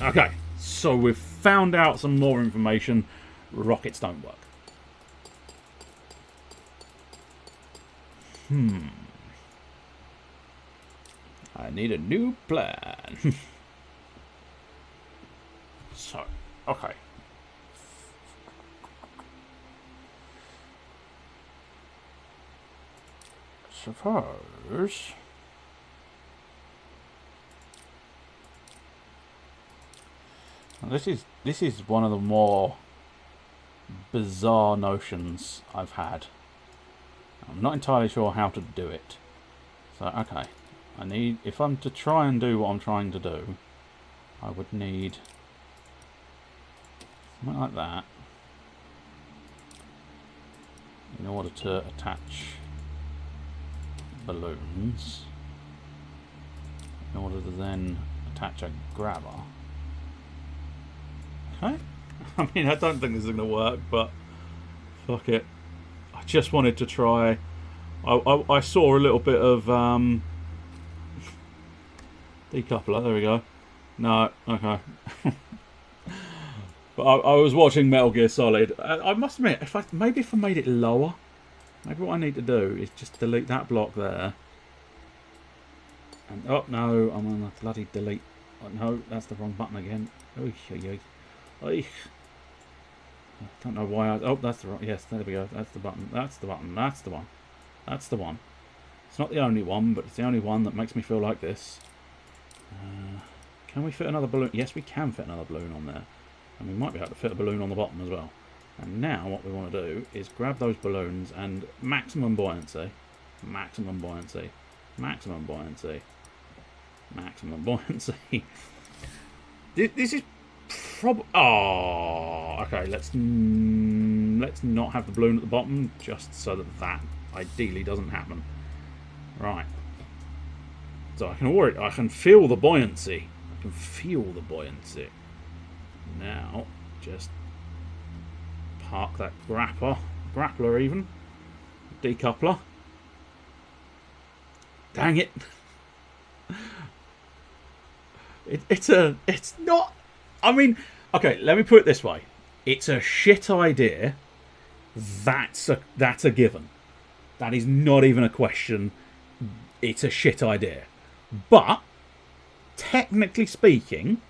Okay, so we've found out some more information. Rockets don't work. I need a new plan. So, okay. Suppose this is one of the more bizarre notions I've had. I'm not entirely sure how to do it. So okay, if I'm to try and do what I'm trying to do, I would need something like that in order to attach balloons, in order to then attach a grabber. Okay. I mean, I don't think this is going to work, but fuck it. I just wanted to try. I saw a little bit of decoupler. There we go. No, okay. But I was watching Metal Gear Solid. I must admit, maybe if I made it lower, maybe what I need to do is just delete that block there. And oh no, I'm on the bloody delete. Oh, no, that's the wrong button again. Oy, oy, oy. I don't know why. Oh, that's the wrong. Yes, there we go. That's the button. That's the button. That's the one. That's the one. It's not the only one, but it's the only one that makes me feel like this. Can we fit another balloon? Yes, we can fit another balloon on there. And we might be able to fit a balloon on the bottom as well. And now what we want to do is grab those balloons and maximum buoyancy. Maximum buoyancy. Maximum buoyancy. Maximum buoyancy. This is probably... Oh, okay, let's not have the balloon at the bottom, just so that ideally doesn't happen. Right. So I can feel the buoyancy. I can feel the buoyancy. Now, just park that grappler even. Decoupler. Dang it. It's not, I mean, okay, let me put it this way. It's a shit idea. That's a given. That is not even a question. It's a shit idea. But, technically speaking,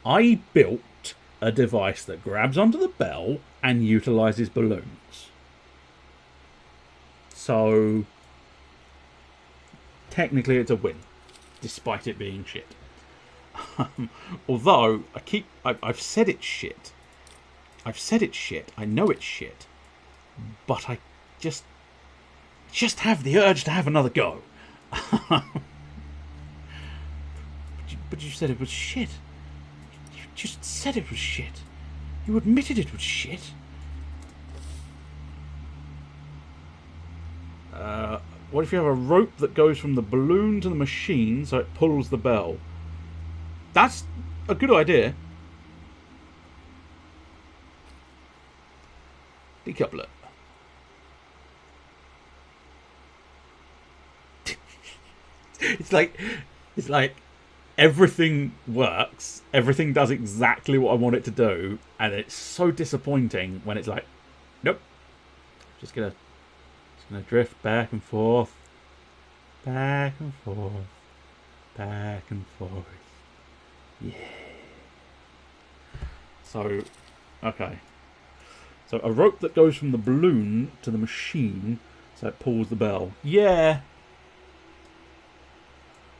I built a device that grabs onto the bell and utilises balloons. So, technically it's a win, despite it being shit. Although, I've said it's shit. I've said it's shit. I know it's shit. But I just have the urge to have another go. But you said it was shit. You just said it was shit. You admitted it was shit. What if you have a rope that goes from the balloon to the machine so it pulls the bell? That's a good idea. Decouple it. It's like everything works, everything does exactly what I want it to do, and it's so disappointing when it's like, nope, just gonna drift back and forth, back and forth, back and forth. Yeah. So, okay. So a rope that goes from the balloon to the machine so it pulls the bell. Yeah.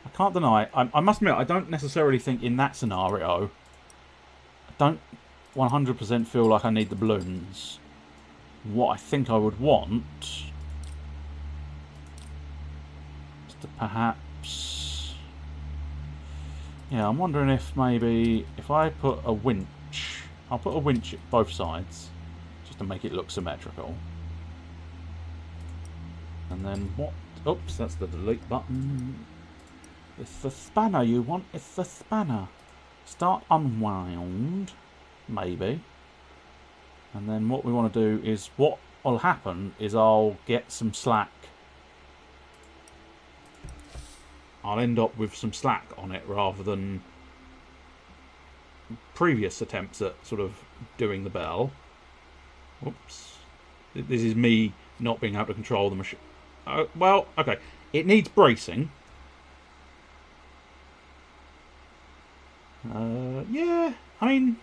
I can't deny. I must admit, I don't necessarily think in that scenario, I don't 100% feel like I need the balloons. What I think I would want is to perhaps... Yeah, I'm wondering if maybe if I put a winch I'll put a winch at both sides, just to make it look symmetrical. And then what? Oops, that's the delete button. It's the spanner you want. It's the spanner. Start unwound, maybe. And then what we want to do is, what will happen is I'll get some slack. I'll end up with some slack on it rather than previous attempts at sort of doing the bell. Oops. This is me not being able to control the machine. Well, okay. It needs bracing. Yeah, I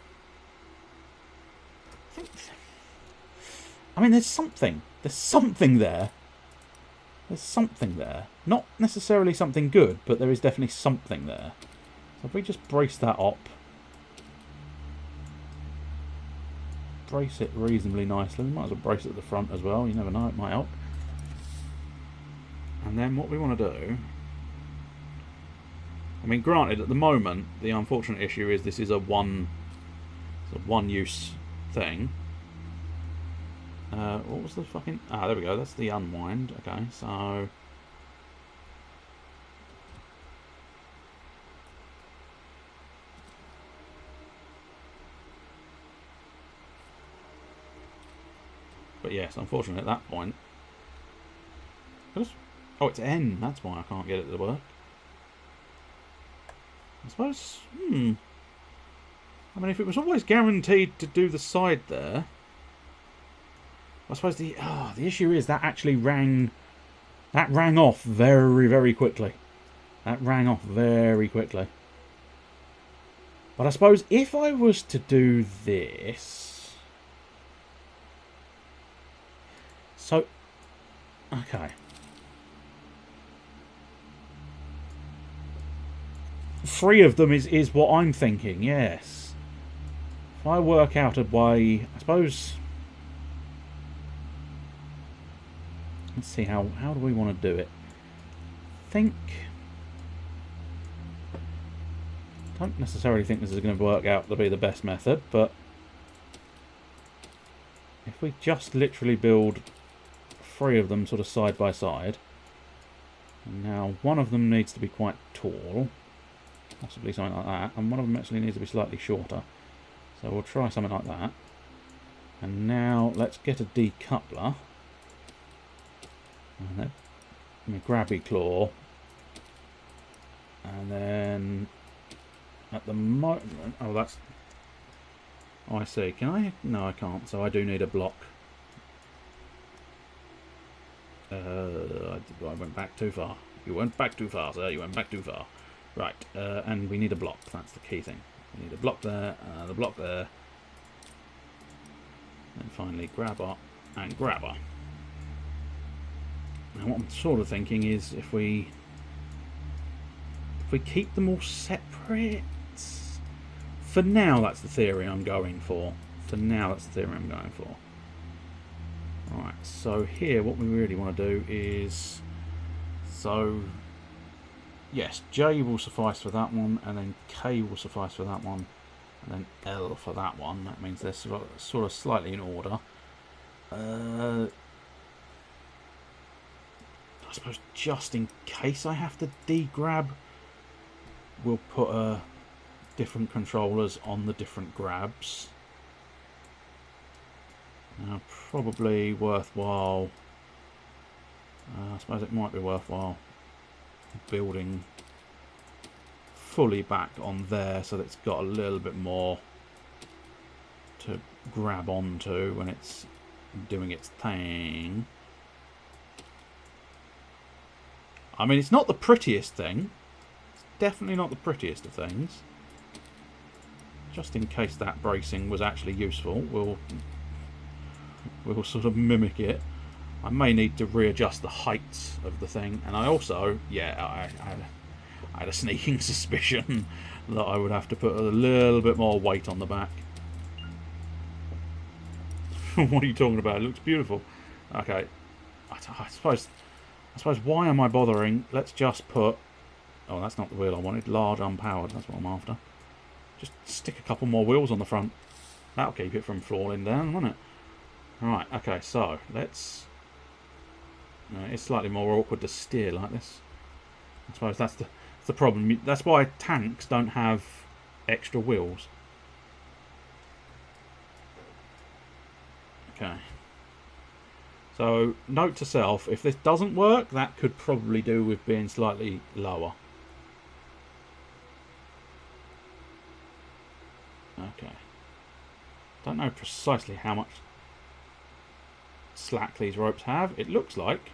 mean, there's something. There's something there. There's something there. Not necessarily something good, but there is definitely something there. So if we just brace that up, brace it reasonably nicely. We might as well brace it at the front as well. You never know, it might help. And then what we want to do, I mean, granted, at the moment, the unfortunate issue is this is a one-use thing. What was the fucking... Ah, there we go. That's the unwind. Okay, so... But yes, unfortunately, at that point... Oh, it's N. That's why I can't get it to work. I suppose... I mean, if it was always guaranteed to do the side there... I suppose the issue is that actually rang off very, very quickly. That rang off very quickly. But I suppose if I was to do this... So... Okay. Three of them is what I'm thinking, yes. If I work out a way... I suppose... Let's see, how do we want to do it? Don't necessarily think this is going to work out to be the best method, but if we just literally build three of them sort of side by side, and now one of them needs to be quite tall, possibly something like that, and one of them actually needs to be slightly shorter, so we'll try something like that. And now let's get a decoupler. And then my grabby claw, and then at the moment, oh, that's, oh, I see. Can I? No, I can't. So I do need a block. I went back too far. You went back too far, sir. You went back too far. Right, and we need a block. That's the key thing. We need a block there, the block there, and finally grabber and grabber. Now what I'm sort of thinking is if we keep them all separate, for now that's the theory I'm going for. Right, so here what we really want to do is, so yes, J will suffice for that one, and then K will suffice for that one, and then L for that one. That means they're sort of slightly in order. I suppose just in case I have to degrab, we'll put different controllers on the different grabs. Now, probably worthwhile. I suppose it might be worthwhile building fully back on there so that it's got a little bit more to grab onto when it's doing its thing. I mean, it's not the prettiest thing. It's definitely not the prettiest of things. Just in case that bracing was actually useful, we'll sort of mimic it. I may need to readjust the heights of the thing, and I also, yeah, I had a sneaking suspicion that I would have to put a little bit more weight on the back. What are you talking about? It looks beautiful. Okay, I suppose why am I bothering? Let's just put... Oh, that's not the wheel I wanted. Large unpowered, that's what I'm after. Just stick a couple more wheels on the front. That'll keep it from falling down, won't it? Right, okay, so let's... it's slightly more awkward to steer like this. I suppose that's the problem. That's why tanks don't have extra wheels. Okay. So, note to self, if this doesn't work, that could probably do with being slightly lower. Okay. Don't know precisely how much slack these ropes have. It looks like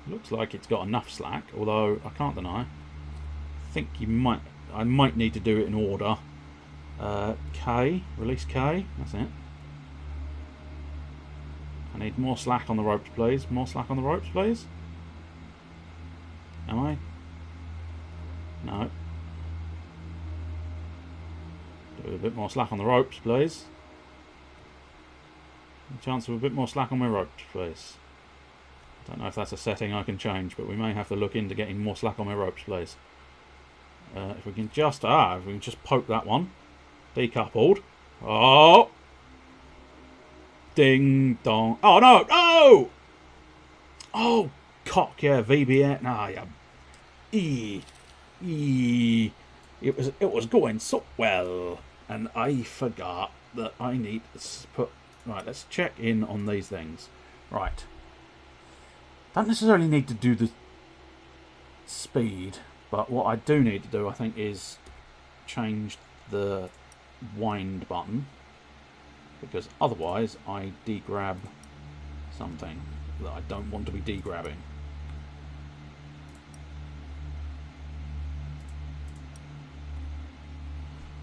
it's got enough slack, although I can't deny. I think I might need to do it in order. K, release K, that's it. I need more slack on the ropes, please. More slack on the ropes, please. Am I? No. Do a bit more slack on the ropes, please. A chance of a bit more slack on my ropes, please. Don't know if that's a setting I can change, but we may have to look into getting more slack on my ropes, please. If we can just poke that one. Decoupled. Oh! Ding dong. Oh no! No! Oh, cock, yeah, VBN. Nah, yeah. It was going so well, and I forgot that I need to put. Right, let's check in on these things. Right. Don't necessarily need to do the speed, but what I do need to do, I think, is change the wind button, because otherwise I degrab something that I don't want to be degrabbing.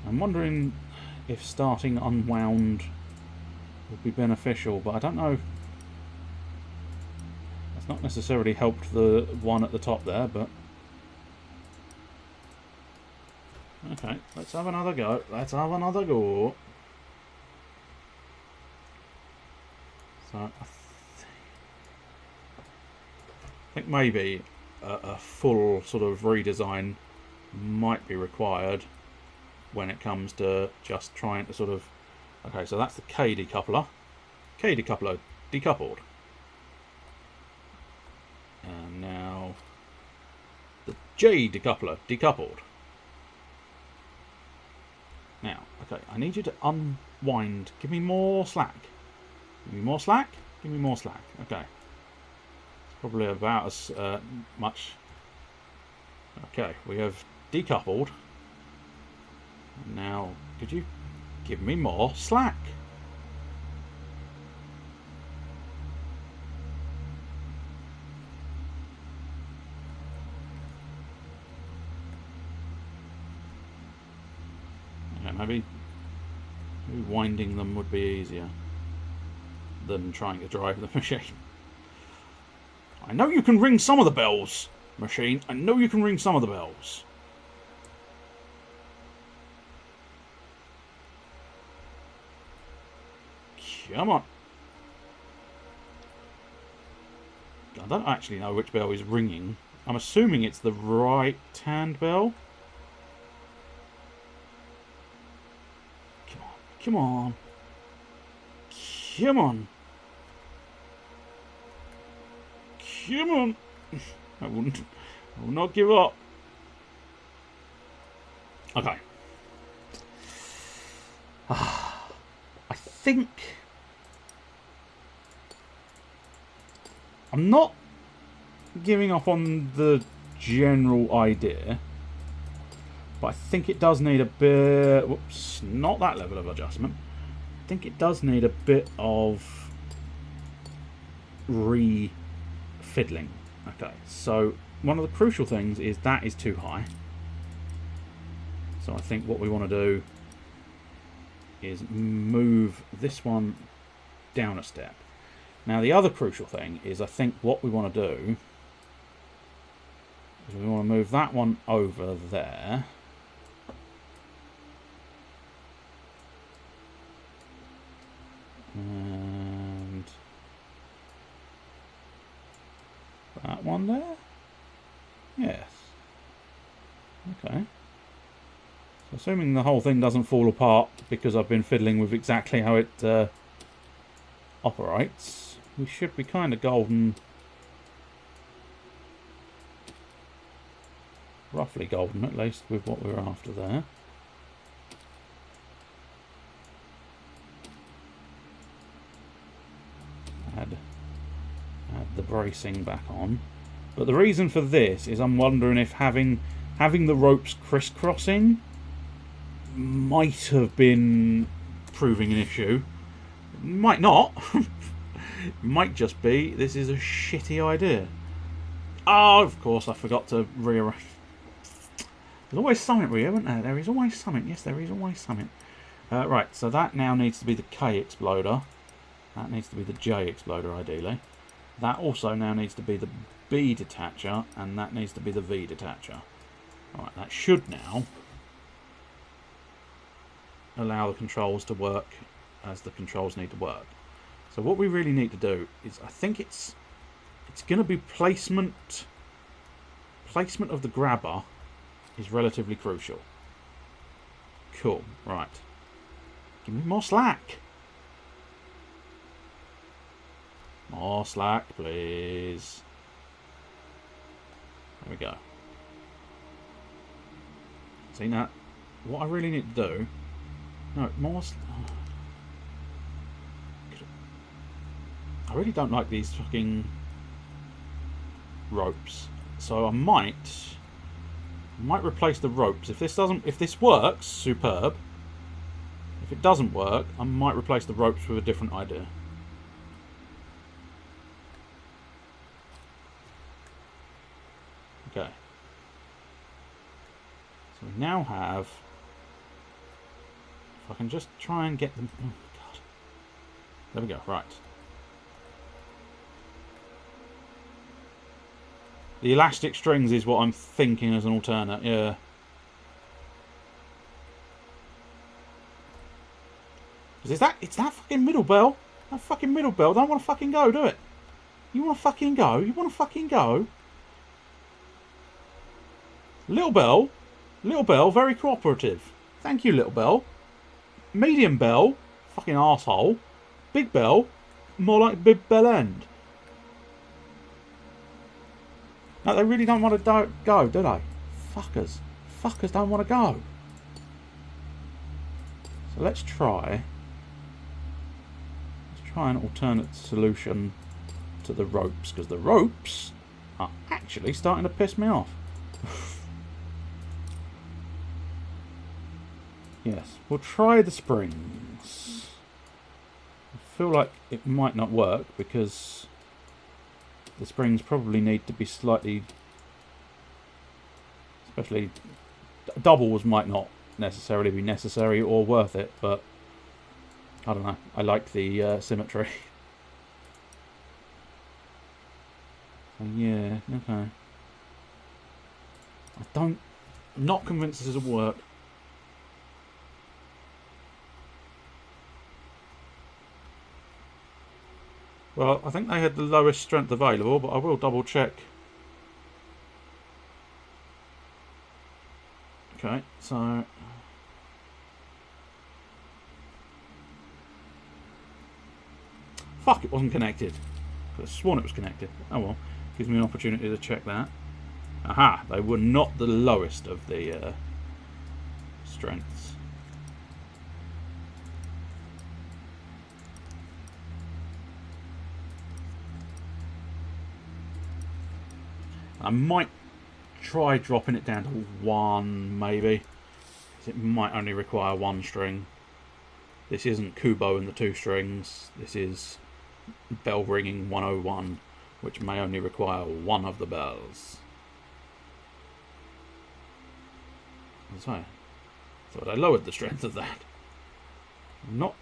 I'm wondering if starting unwound would be beneficial, but I don't know. That's not necessarily helped the one at the top there, but okay, let's have another go. Let's have another go. So I think maybe a full sort of redesign might be required when it comes to just trying to sort of... Okay, so that's the K decoupler. K decoupler decoupled. And now the J decoupler decoupled. Now, okay, I need you to unwind. Give me more slack. Give me more slack. Give me more slack. Okay. It's probably about as much. Okay, we have decoupled. Now, could you give me more slack? Okay, maybe winding them would be easier than trying to drive the machine. I know you can ring some of the bells, machine. I know you can ring some of the bells. Come on. I don't actually know which bell is ringing. I'm assuming it's the right-hand bell. Come on. Come on. Come on. I will not give up. Okay. I think I'm not giving up on the general idea, but I think it does need a bit... Whoops, not that level of adjustment. I think it does need a bit of re-fiddling. Okay, so one of the crucial things is that is too high. So I think what we want to do is move this one down a step. Now the other crucial thing is I think what we want to do is we want to move that one over there. And that one there? Yes. Okay. So assuming the whole thing doesn't fall apart because I've been fiddling with exactly how it operates, we should be kind of golden. Roughly golden, at least, with what we were after there. Add the bracing back on. But the reason for this is I'm wondering if having the ropes crisscrossing might have been proving an issue. Might not. Might just be this is a shitty idea. Oh, of course, I forgot to rearrange. There's always something with you, isn't there? There is always something. Yes, there is always something. Right, so that now needs to be the K exploder. That needs to be the J exploder, ideally. That also now needs to be the B detacher, and that needs to be the V detacher. Alright, that should now allow the controls to work as the controls need to work. So what we really need to do is, I think it's going to be placement of the grabber is relatively crucial. Cool, right. Give me more slack. More slack, please. There we go. See, now, what I really need to do... No, more... I really don't like these fucking ropes. So I might replace the ropes. If this works, superb. If it doesn't work, I might replace the ropes with a different idea. Okay. So we now have... If I can just try and get them... Oh, God. There we go, right. The elastic strings is what I'm thinking as an alternate, yeah. It's that fucking middle bell. That fucking middle bell don't want to fucking go, do it? You want to fucking go? You want to fucking go? Little bell, very cooperative. Thank you, little bell. Medium bell, fucking arsehole. Big bell, more like Big Bell End. No, they really don't want to go, do they? Fuckers. Fuckers don't want to go. So let's try an alternate solution to the ropes, because the ropes are actually starting to piss me off. Yes, we'll try the springs. I feel like it might not work because the springs probably need to be slightly, especially doubles might not necessarily be necessary or worth it, but I don't know. I like the symmetry. So yeah, okay. I'm not convinced this will work. Well, I think they had the lowest strength available, but I will double check. Okay, so... Fuck, it wasn't connected. I could have sworn it was connected. Oh well, gives me an opportunity to check that. Aha, they were not the lowest of the strengths. I might try dropping it down to 1, maybe. It might only require 1 string. This isn't Kubo and the 2 strings. This is bell ringing 101, which may only require 1 of the bells. So, thought I lowered the strength of that. Not.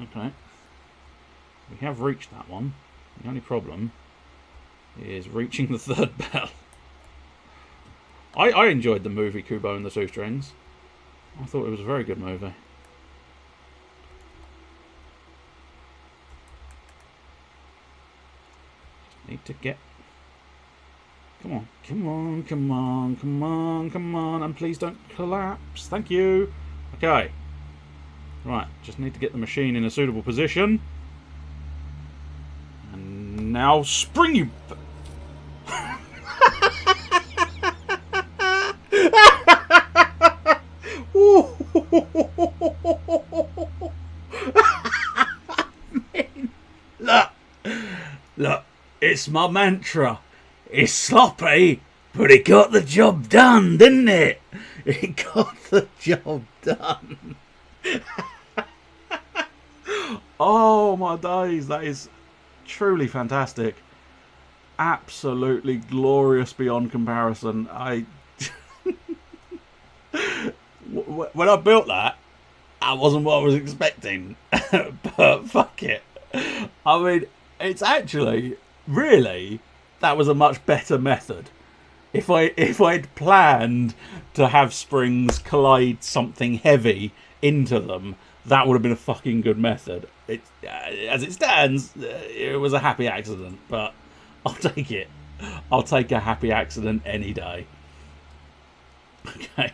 Okay. We have reached that one. The only problem is reaching the 3rd bell. I enjoyed the movie Kubo and the 2 Strings. I thought it was a very good movie. Need to get Come on, come on, come on, come on, come on, and please don't collapse. Thank you. Okay. Right, just need to get the machine in a suitable position. And now spring, you... Look, look, it's my mantra. It's sloppy, but it got the job done, didn't it? It got the job done. Oh my days, that is truly fantastic. Absolutely glorious beyond comparison. When I built that, that wasn't what I was expecting. But fuck it. I mean, it's actually, really, that was a much better method. If I'd planned to have springs collide something heavy into them, that would have been a fucking good method. As it stands, it was a happy accident, but I'll take it. I'll take a happy accident any day. Okay.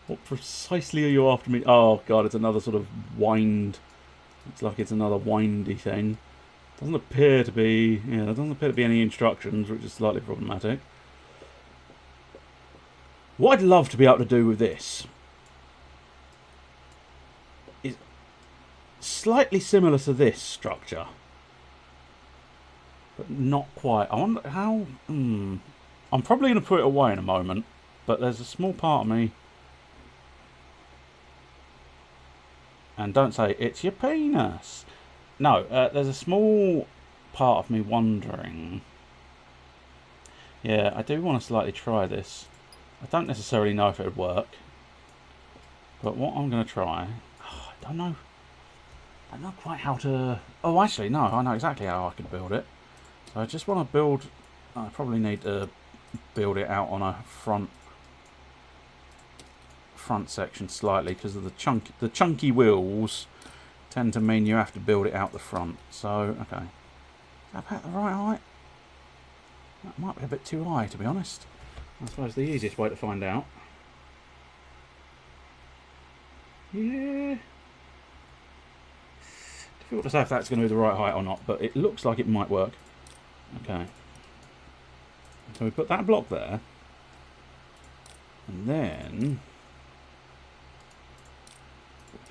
What precisely are you after me? Oh god, it's another sort of wind. Looks like it's another windy thing. Doesn't appear to be. Yeah, there doesn't appear to be any instructions, which is slightly problematic. What I'd love to be able to do with this is slightly similar to this structure, but not quite. I wonder how. I'm probably going to put it away in a moment, but there's a small part of me. And don't say, it's your penis. No, there's a small part of me wondering. Yeah, I do want to slightly try this. I don't necessarily know if it would work. But what I'm going to try... Oh, I don't know. I don't know quite how to... Oh, actually, no. I know exactly how I could build it. So I just want to build... I probably need to build it out on a front section slightly because of the chunky wheels tend to mean you have to build it out the front. So okay, is that about the right height? That might be a bit too high, to be honest. I suppose the easiest way to find out. Yeah, difficult to say if that's going to be the right height or not, but it looks like it might work. Okay, so we put that block there, and then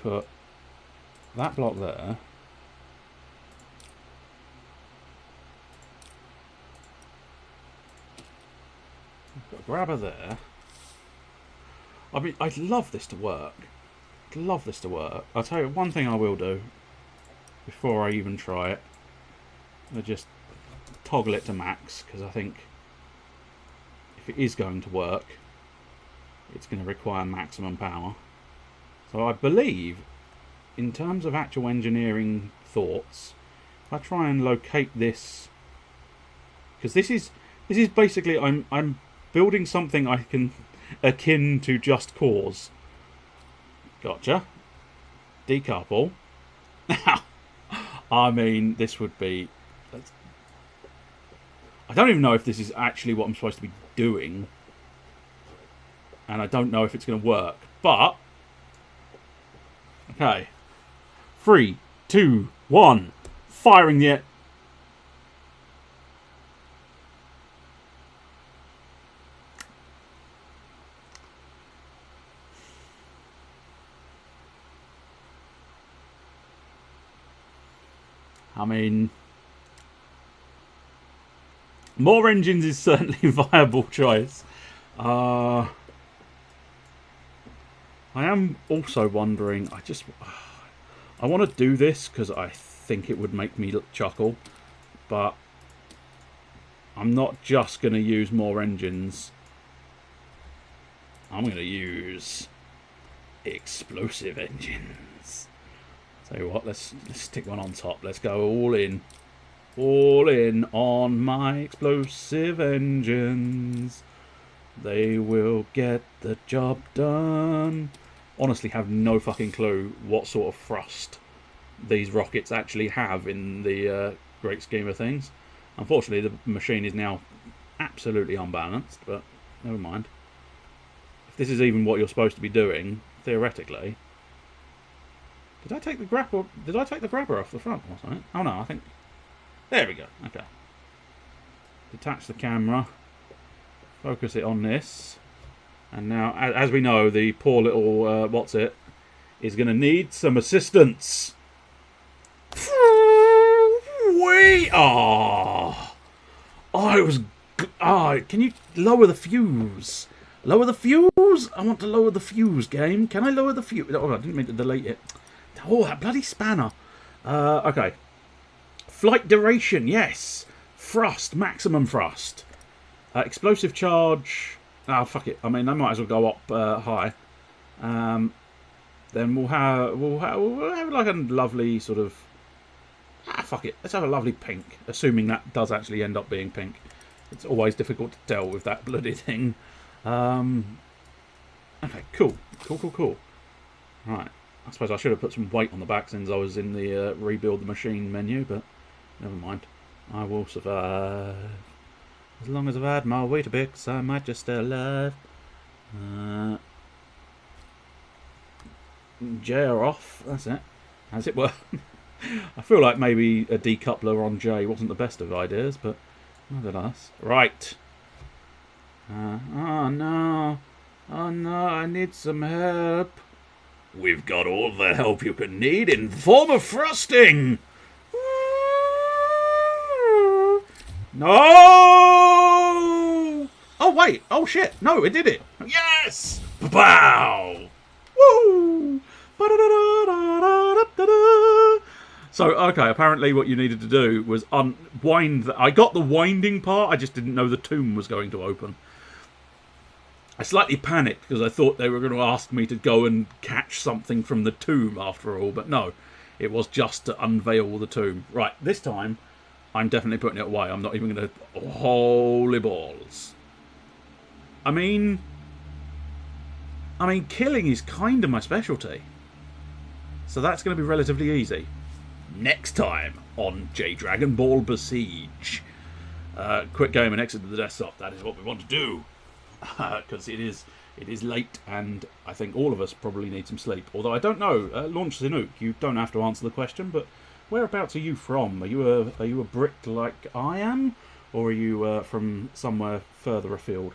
put that block there. Got a grabber there. I mean, I'd love this to work. I'd love this to work. I'll tell you one thing I will do before I even try it. I'll just toggle it to max, because I think if it is going to work, it's going to require maximum power. So I believe, in terms of actual engineering thoughts, if I try and locate this, because this is basically I'm building something I can akin to Just Cause. Gotcha. Decouple. Now, I mean, this would be. I don't even know if this is actually what I'm supposed to be doing, and I don't know if it's going to work, but. Okay. 3, 2, 1. Firing the... I mean... more engines is certainly a viable choice. I am also wondering, I want to do this because I think it would make me chuckle, but I'm not just going to use more engines. I'm going to use explosive engines. Tell you what, let's stick one on top. Let's go all in on my explosive engines. They will get the job done. Honestly, have no fucking clue what sort of thrust these rockets actually have in the great scheme of things. Unfortunately, the machine is now absolutely unbalanced, but never mind. If this is even what you're supposed to be doing, theoretically. Did I take the grapper? Did I take the grabber off the front or something? Oh no, I think. There we go. Okay. Detach the camera. Focus it on this. And now, as we know, the poor little what's it is going to need some assistance. We are. Oh, it was. Can you lower the fuse? Lower the fuse? I want to lower the fuse, game. Can I lower the fuse? Oh, I didn't mean to delete it. Oh, that bloody spanner. Okay. Flight duration, yes. Thrust, maximum thrust. Explosive charge. Oh, fuck it. I mean, I might as well go up high. Then we'll have like a lovely sort of. Fuck it. Let's have a lovely pink. Assuming that does actually end up being pink. It's always difficult to tell with that bloody thing. Okay, cool. Cool. Right. I suppose I should have put some weight on the back since I was in the rebuild the machine menu, but never mind. I will survive. As long as I've had my Weetabix, I might just stay alive. J are off. That's it. As it were. I feel like maybe a decoupler on J wasn't the best of ideas, but nevertheless. Right. Oh no, I need some help. We've got all the help you can need in the form of thrusting. No! Oh wait, oh shit, no, it did it. Yes! Pow! Woo! So, okay, apparently what you needed to do was unwind. I got the winding part, I just didn't know the tomb was going to open. I slightly panicked because I thought they were going to ask me to go and catch something from the tomb after all, but no, it was just to unveil the tomb. Right, this time, I'm definitely putting it away. I'm not even going to... Holy balls. I mean, killing is kind of my specialty. So that's going to be relatively easy. Next time on J Dragon Ball Besiege. Quick game and exit to the desktop. That is what we want to do. Because it is late and I think all of us probably need some sleep. Although I don't know, Launch Zinook, you don't have to answer the question, but whereabouts are you from? Are you a Brit like I am, or are you from somewhere further afield?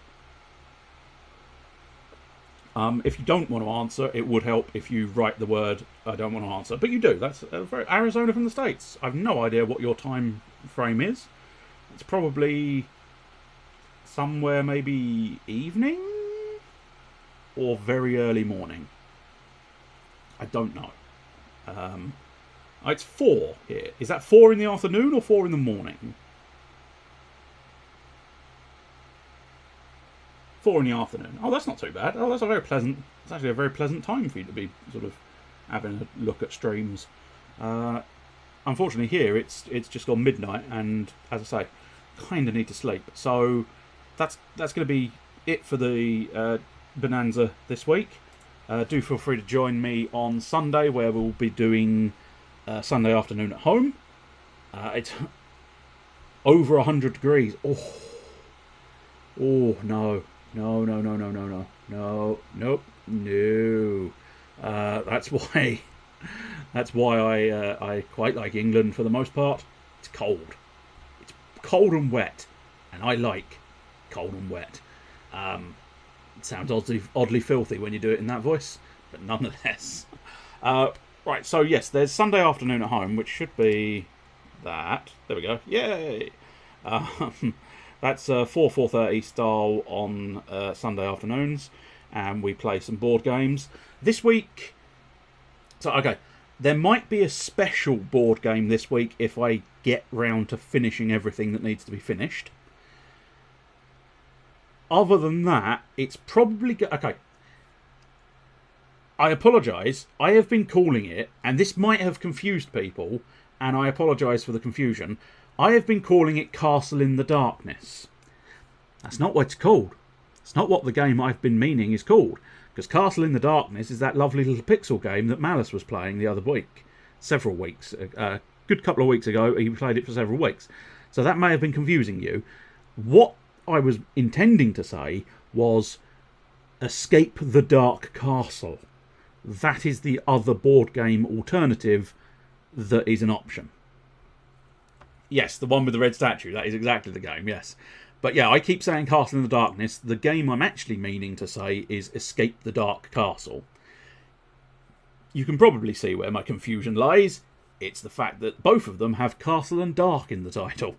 If you don't want to answer, it would help if you write the word I don't want to answer. But you do. That's very Arizona from the States. I've no idea what your time frame is. It's probably somewhere maybe evening or very early morning. I don't know. It's 4 here. Is that 4 in the afternoon or 4 in the morning? 4 in the afternoon. Oh, that's not too bad. Oh, that's a very pleasant. It's actually a very pleasant time for you to be sort of having a look at streams. Unfortunately, here it's just gone midnight, and as I say, kind of need to sleep. So that's going to be it for the Bonanza this week. Do feel free to join me on Sunday, where we'll be doing Sunday afternoon at home. It's over 100 degrees. Oh no. No. That's why I quite like England for the most part. It's cold. It's cold and wet, and I like cold and wet. It sounds oddly filthy when you do it in that voice, but nonetheless. Right, so yes, there's Sunday afternoon at home, which should be that. There we go. Yay! That's 4:30 style on Sunday afternoons, and we play some board games. This week, so okay, there might be a special board game this week if I get round to finishing everything that needs to be finished. Other than that, it's probably... Okay. I apologise. I have been calling it, and this might have confused people, and I apologise for the confusion. I have been calling it Castle in the Darkness. That's not what it's called. It's not what the game I've been meaning is called. Because Castle in the Darkness is that lovely little pixel game that Malice was playing the other week. Several weeks. A good couple of weeks ago, he played it for several weeks. So that may have been confusing you. What I was intending to say was Escape the Dark Castle. That is the other board game alternative that is an option. Yes, the one with the red statue. That is exactly the game, yes. But yeah, I keep saying Castle in the Darkness. The game I'm actually meaning to say is Escape the Dark Castle. You can probably see where my confusion lies. It's the fact that both of them have Castle and Dark in the title.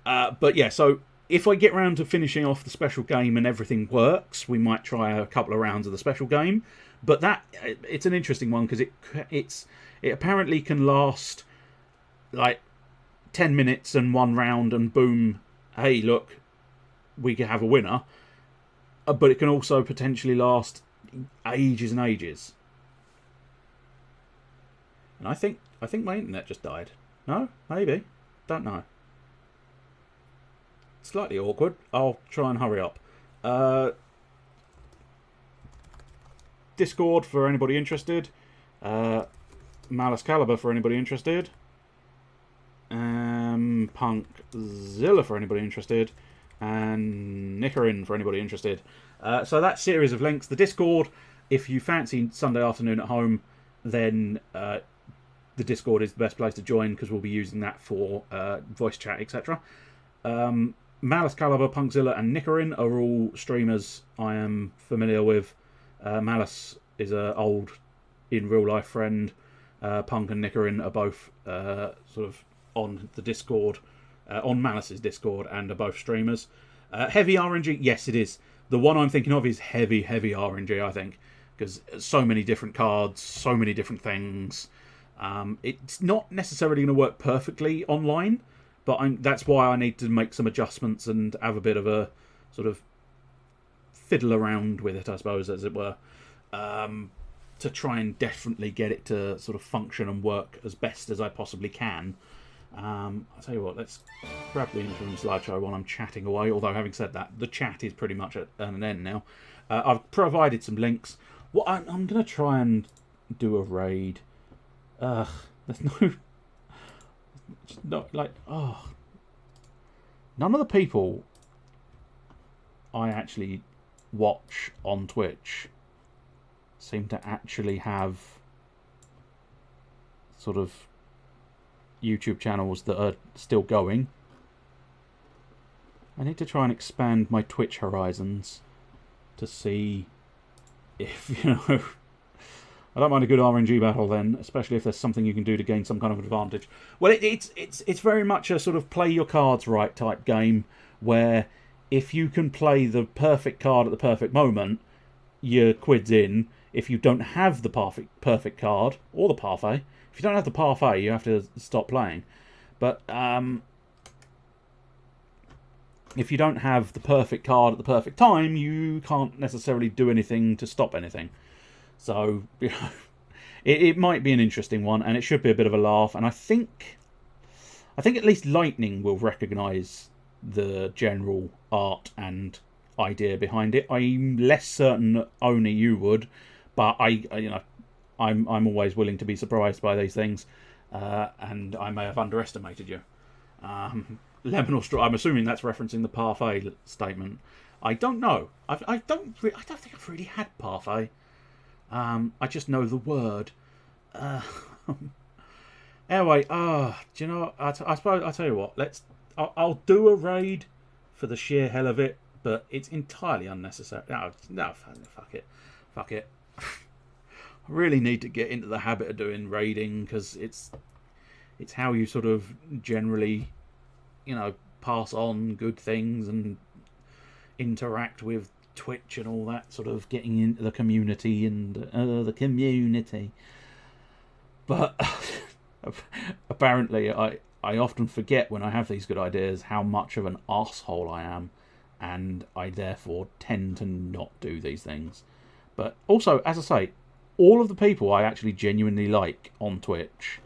But yeah, so if I get round to finishing off the special game and everything works, we might try a couple of rounds of the special game. But it's an interesting one because it apparently can last like 10 minutes and one round and boom, hey, look, we can have a winner. But it can also potentially last ages and ages. And I think my internet just died. No? Maybe. Don't know. Slightly awkward. I'll try and hurry up. Discord for anybody interested. Malice Caliber for anybody interested. Punkzilla for anybody interested. And Nicarin for anybody interested. So that series of links. The Discord, if you fancy Sunday afternoon at home, then the Discord is the best place to join because we'll be using that for voice chat, etc. Malice Caliber, Punkzilla, and Nicarin are all streamers I am familiar with. Malice is an old, in real life friend. Punk and Nicarin are both sort of on the Discord, on Malice's Discord, and are both streamers. Heavy RNG, yes, it is. The one I'm thinking of is heavy RNG, I think, because so many different cards, so many different things. It's not necessarily going to work perfectly online, but that's why I need to make some adjustments and have a bit of a sort of fiddle around with it, I suppose, as it were, to try and definitely get it to sort of function and work as best as I possibly can. I'll tell you what, let's grab the interim slideshow while I'm chatting away, although having said that, the chat is pretty much at an end now. I've provided some links. What I'm going to try and do a raid. There's none of the people I actually watch on Twitch seem to actually have sort of YouTube channels that are still going. I need to try and expand my Twitch horizons to see if, I don't mind a good RNG battle then, especially if there's something you can do to gain some kind of advantage. Well, it's very much a sort of play your cards right type game, where if you can play the perfect card at the perfect moment, your quid's in. If you don't have the perfect card, or the parfait, if you don't have the parfait, you have to stop playing. But if you don't have the perfect card at the perfect time, you can't necessarily do anything to stop anything. So, it might be an interesting one, and it should be a bit of a laugh. And I think at least Lightning will recognise the general art and idea behind it. I'm less certain that only you would, but I'm always willing to be surprised by these things, and I may have underestimated you. Lemon or straw? I'm assuming that's referencing the parfait statement. I don't know. I don't think I've really had parfait. I just know the word. Anyway, do you know? I suppose I'll tell you what. I'll do a raid for the sheer hell of it, but it's entirely unnecessary. No, fuck it. I really need to get into the habit of doing raiding because it's how you sort of generally, pass on good things and interact with Twitch and all that, sort of getting into the community and the community. But apparently I often forget when I have these good ideas how much of an arsehole I am, and I therefore tend to not do these things. But also, as I say, all of the people I actually genuinely like on Twitch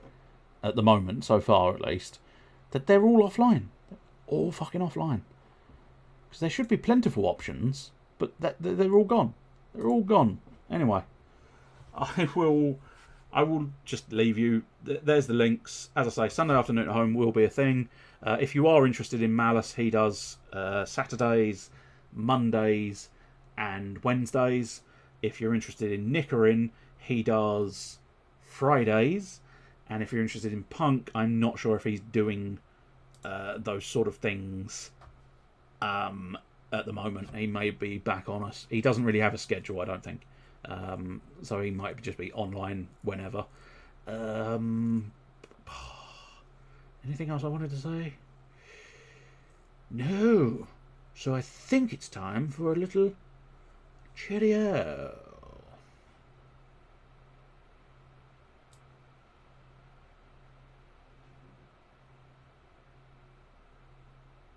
at the moment, so far at least, that they're all offline. They're all fucking offline. Because there should be plentiful options, but they're all gone. They're all gone. Anyway, I will I will just leave you. There's the links. As I say, Sunday afternoon at home will be a thing. If you are interested in Malice, he does Saturdays, Mondays, and Wednesdays. If you're interested in Nickering, he does Fridays. And if you're interested in Punk, I'm not sure if he's doing those sort of things at the moment. He may be back on us. He doesn't really have a schedule, I don't think. So he might just be online whenever. Anything else I wanted to say? No. So I think it's time for a little cheerio.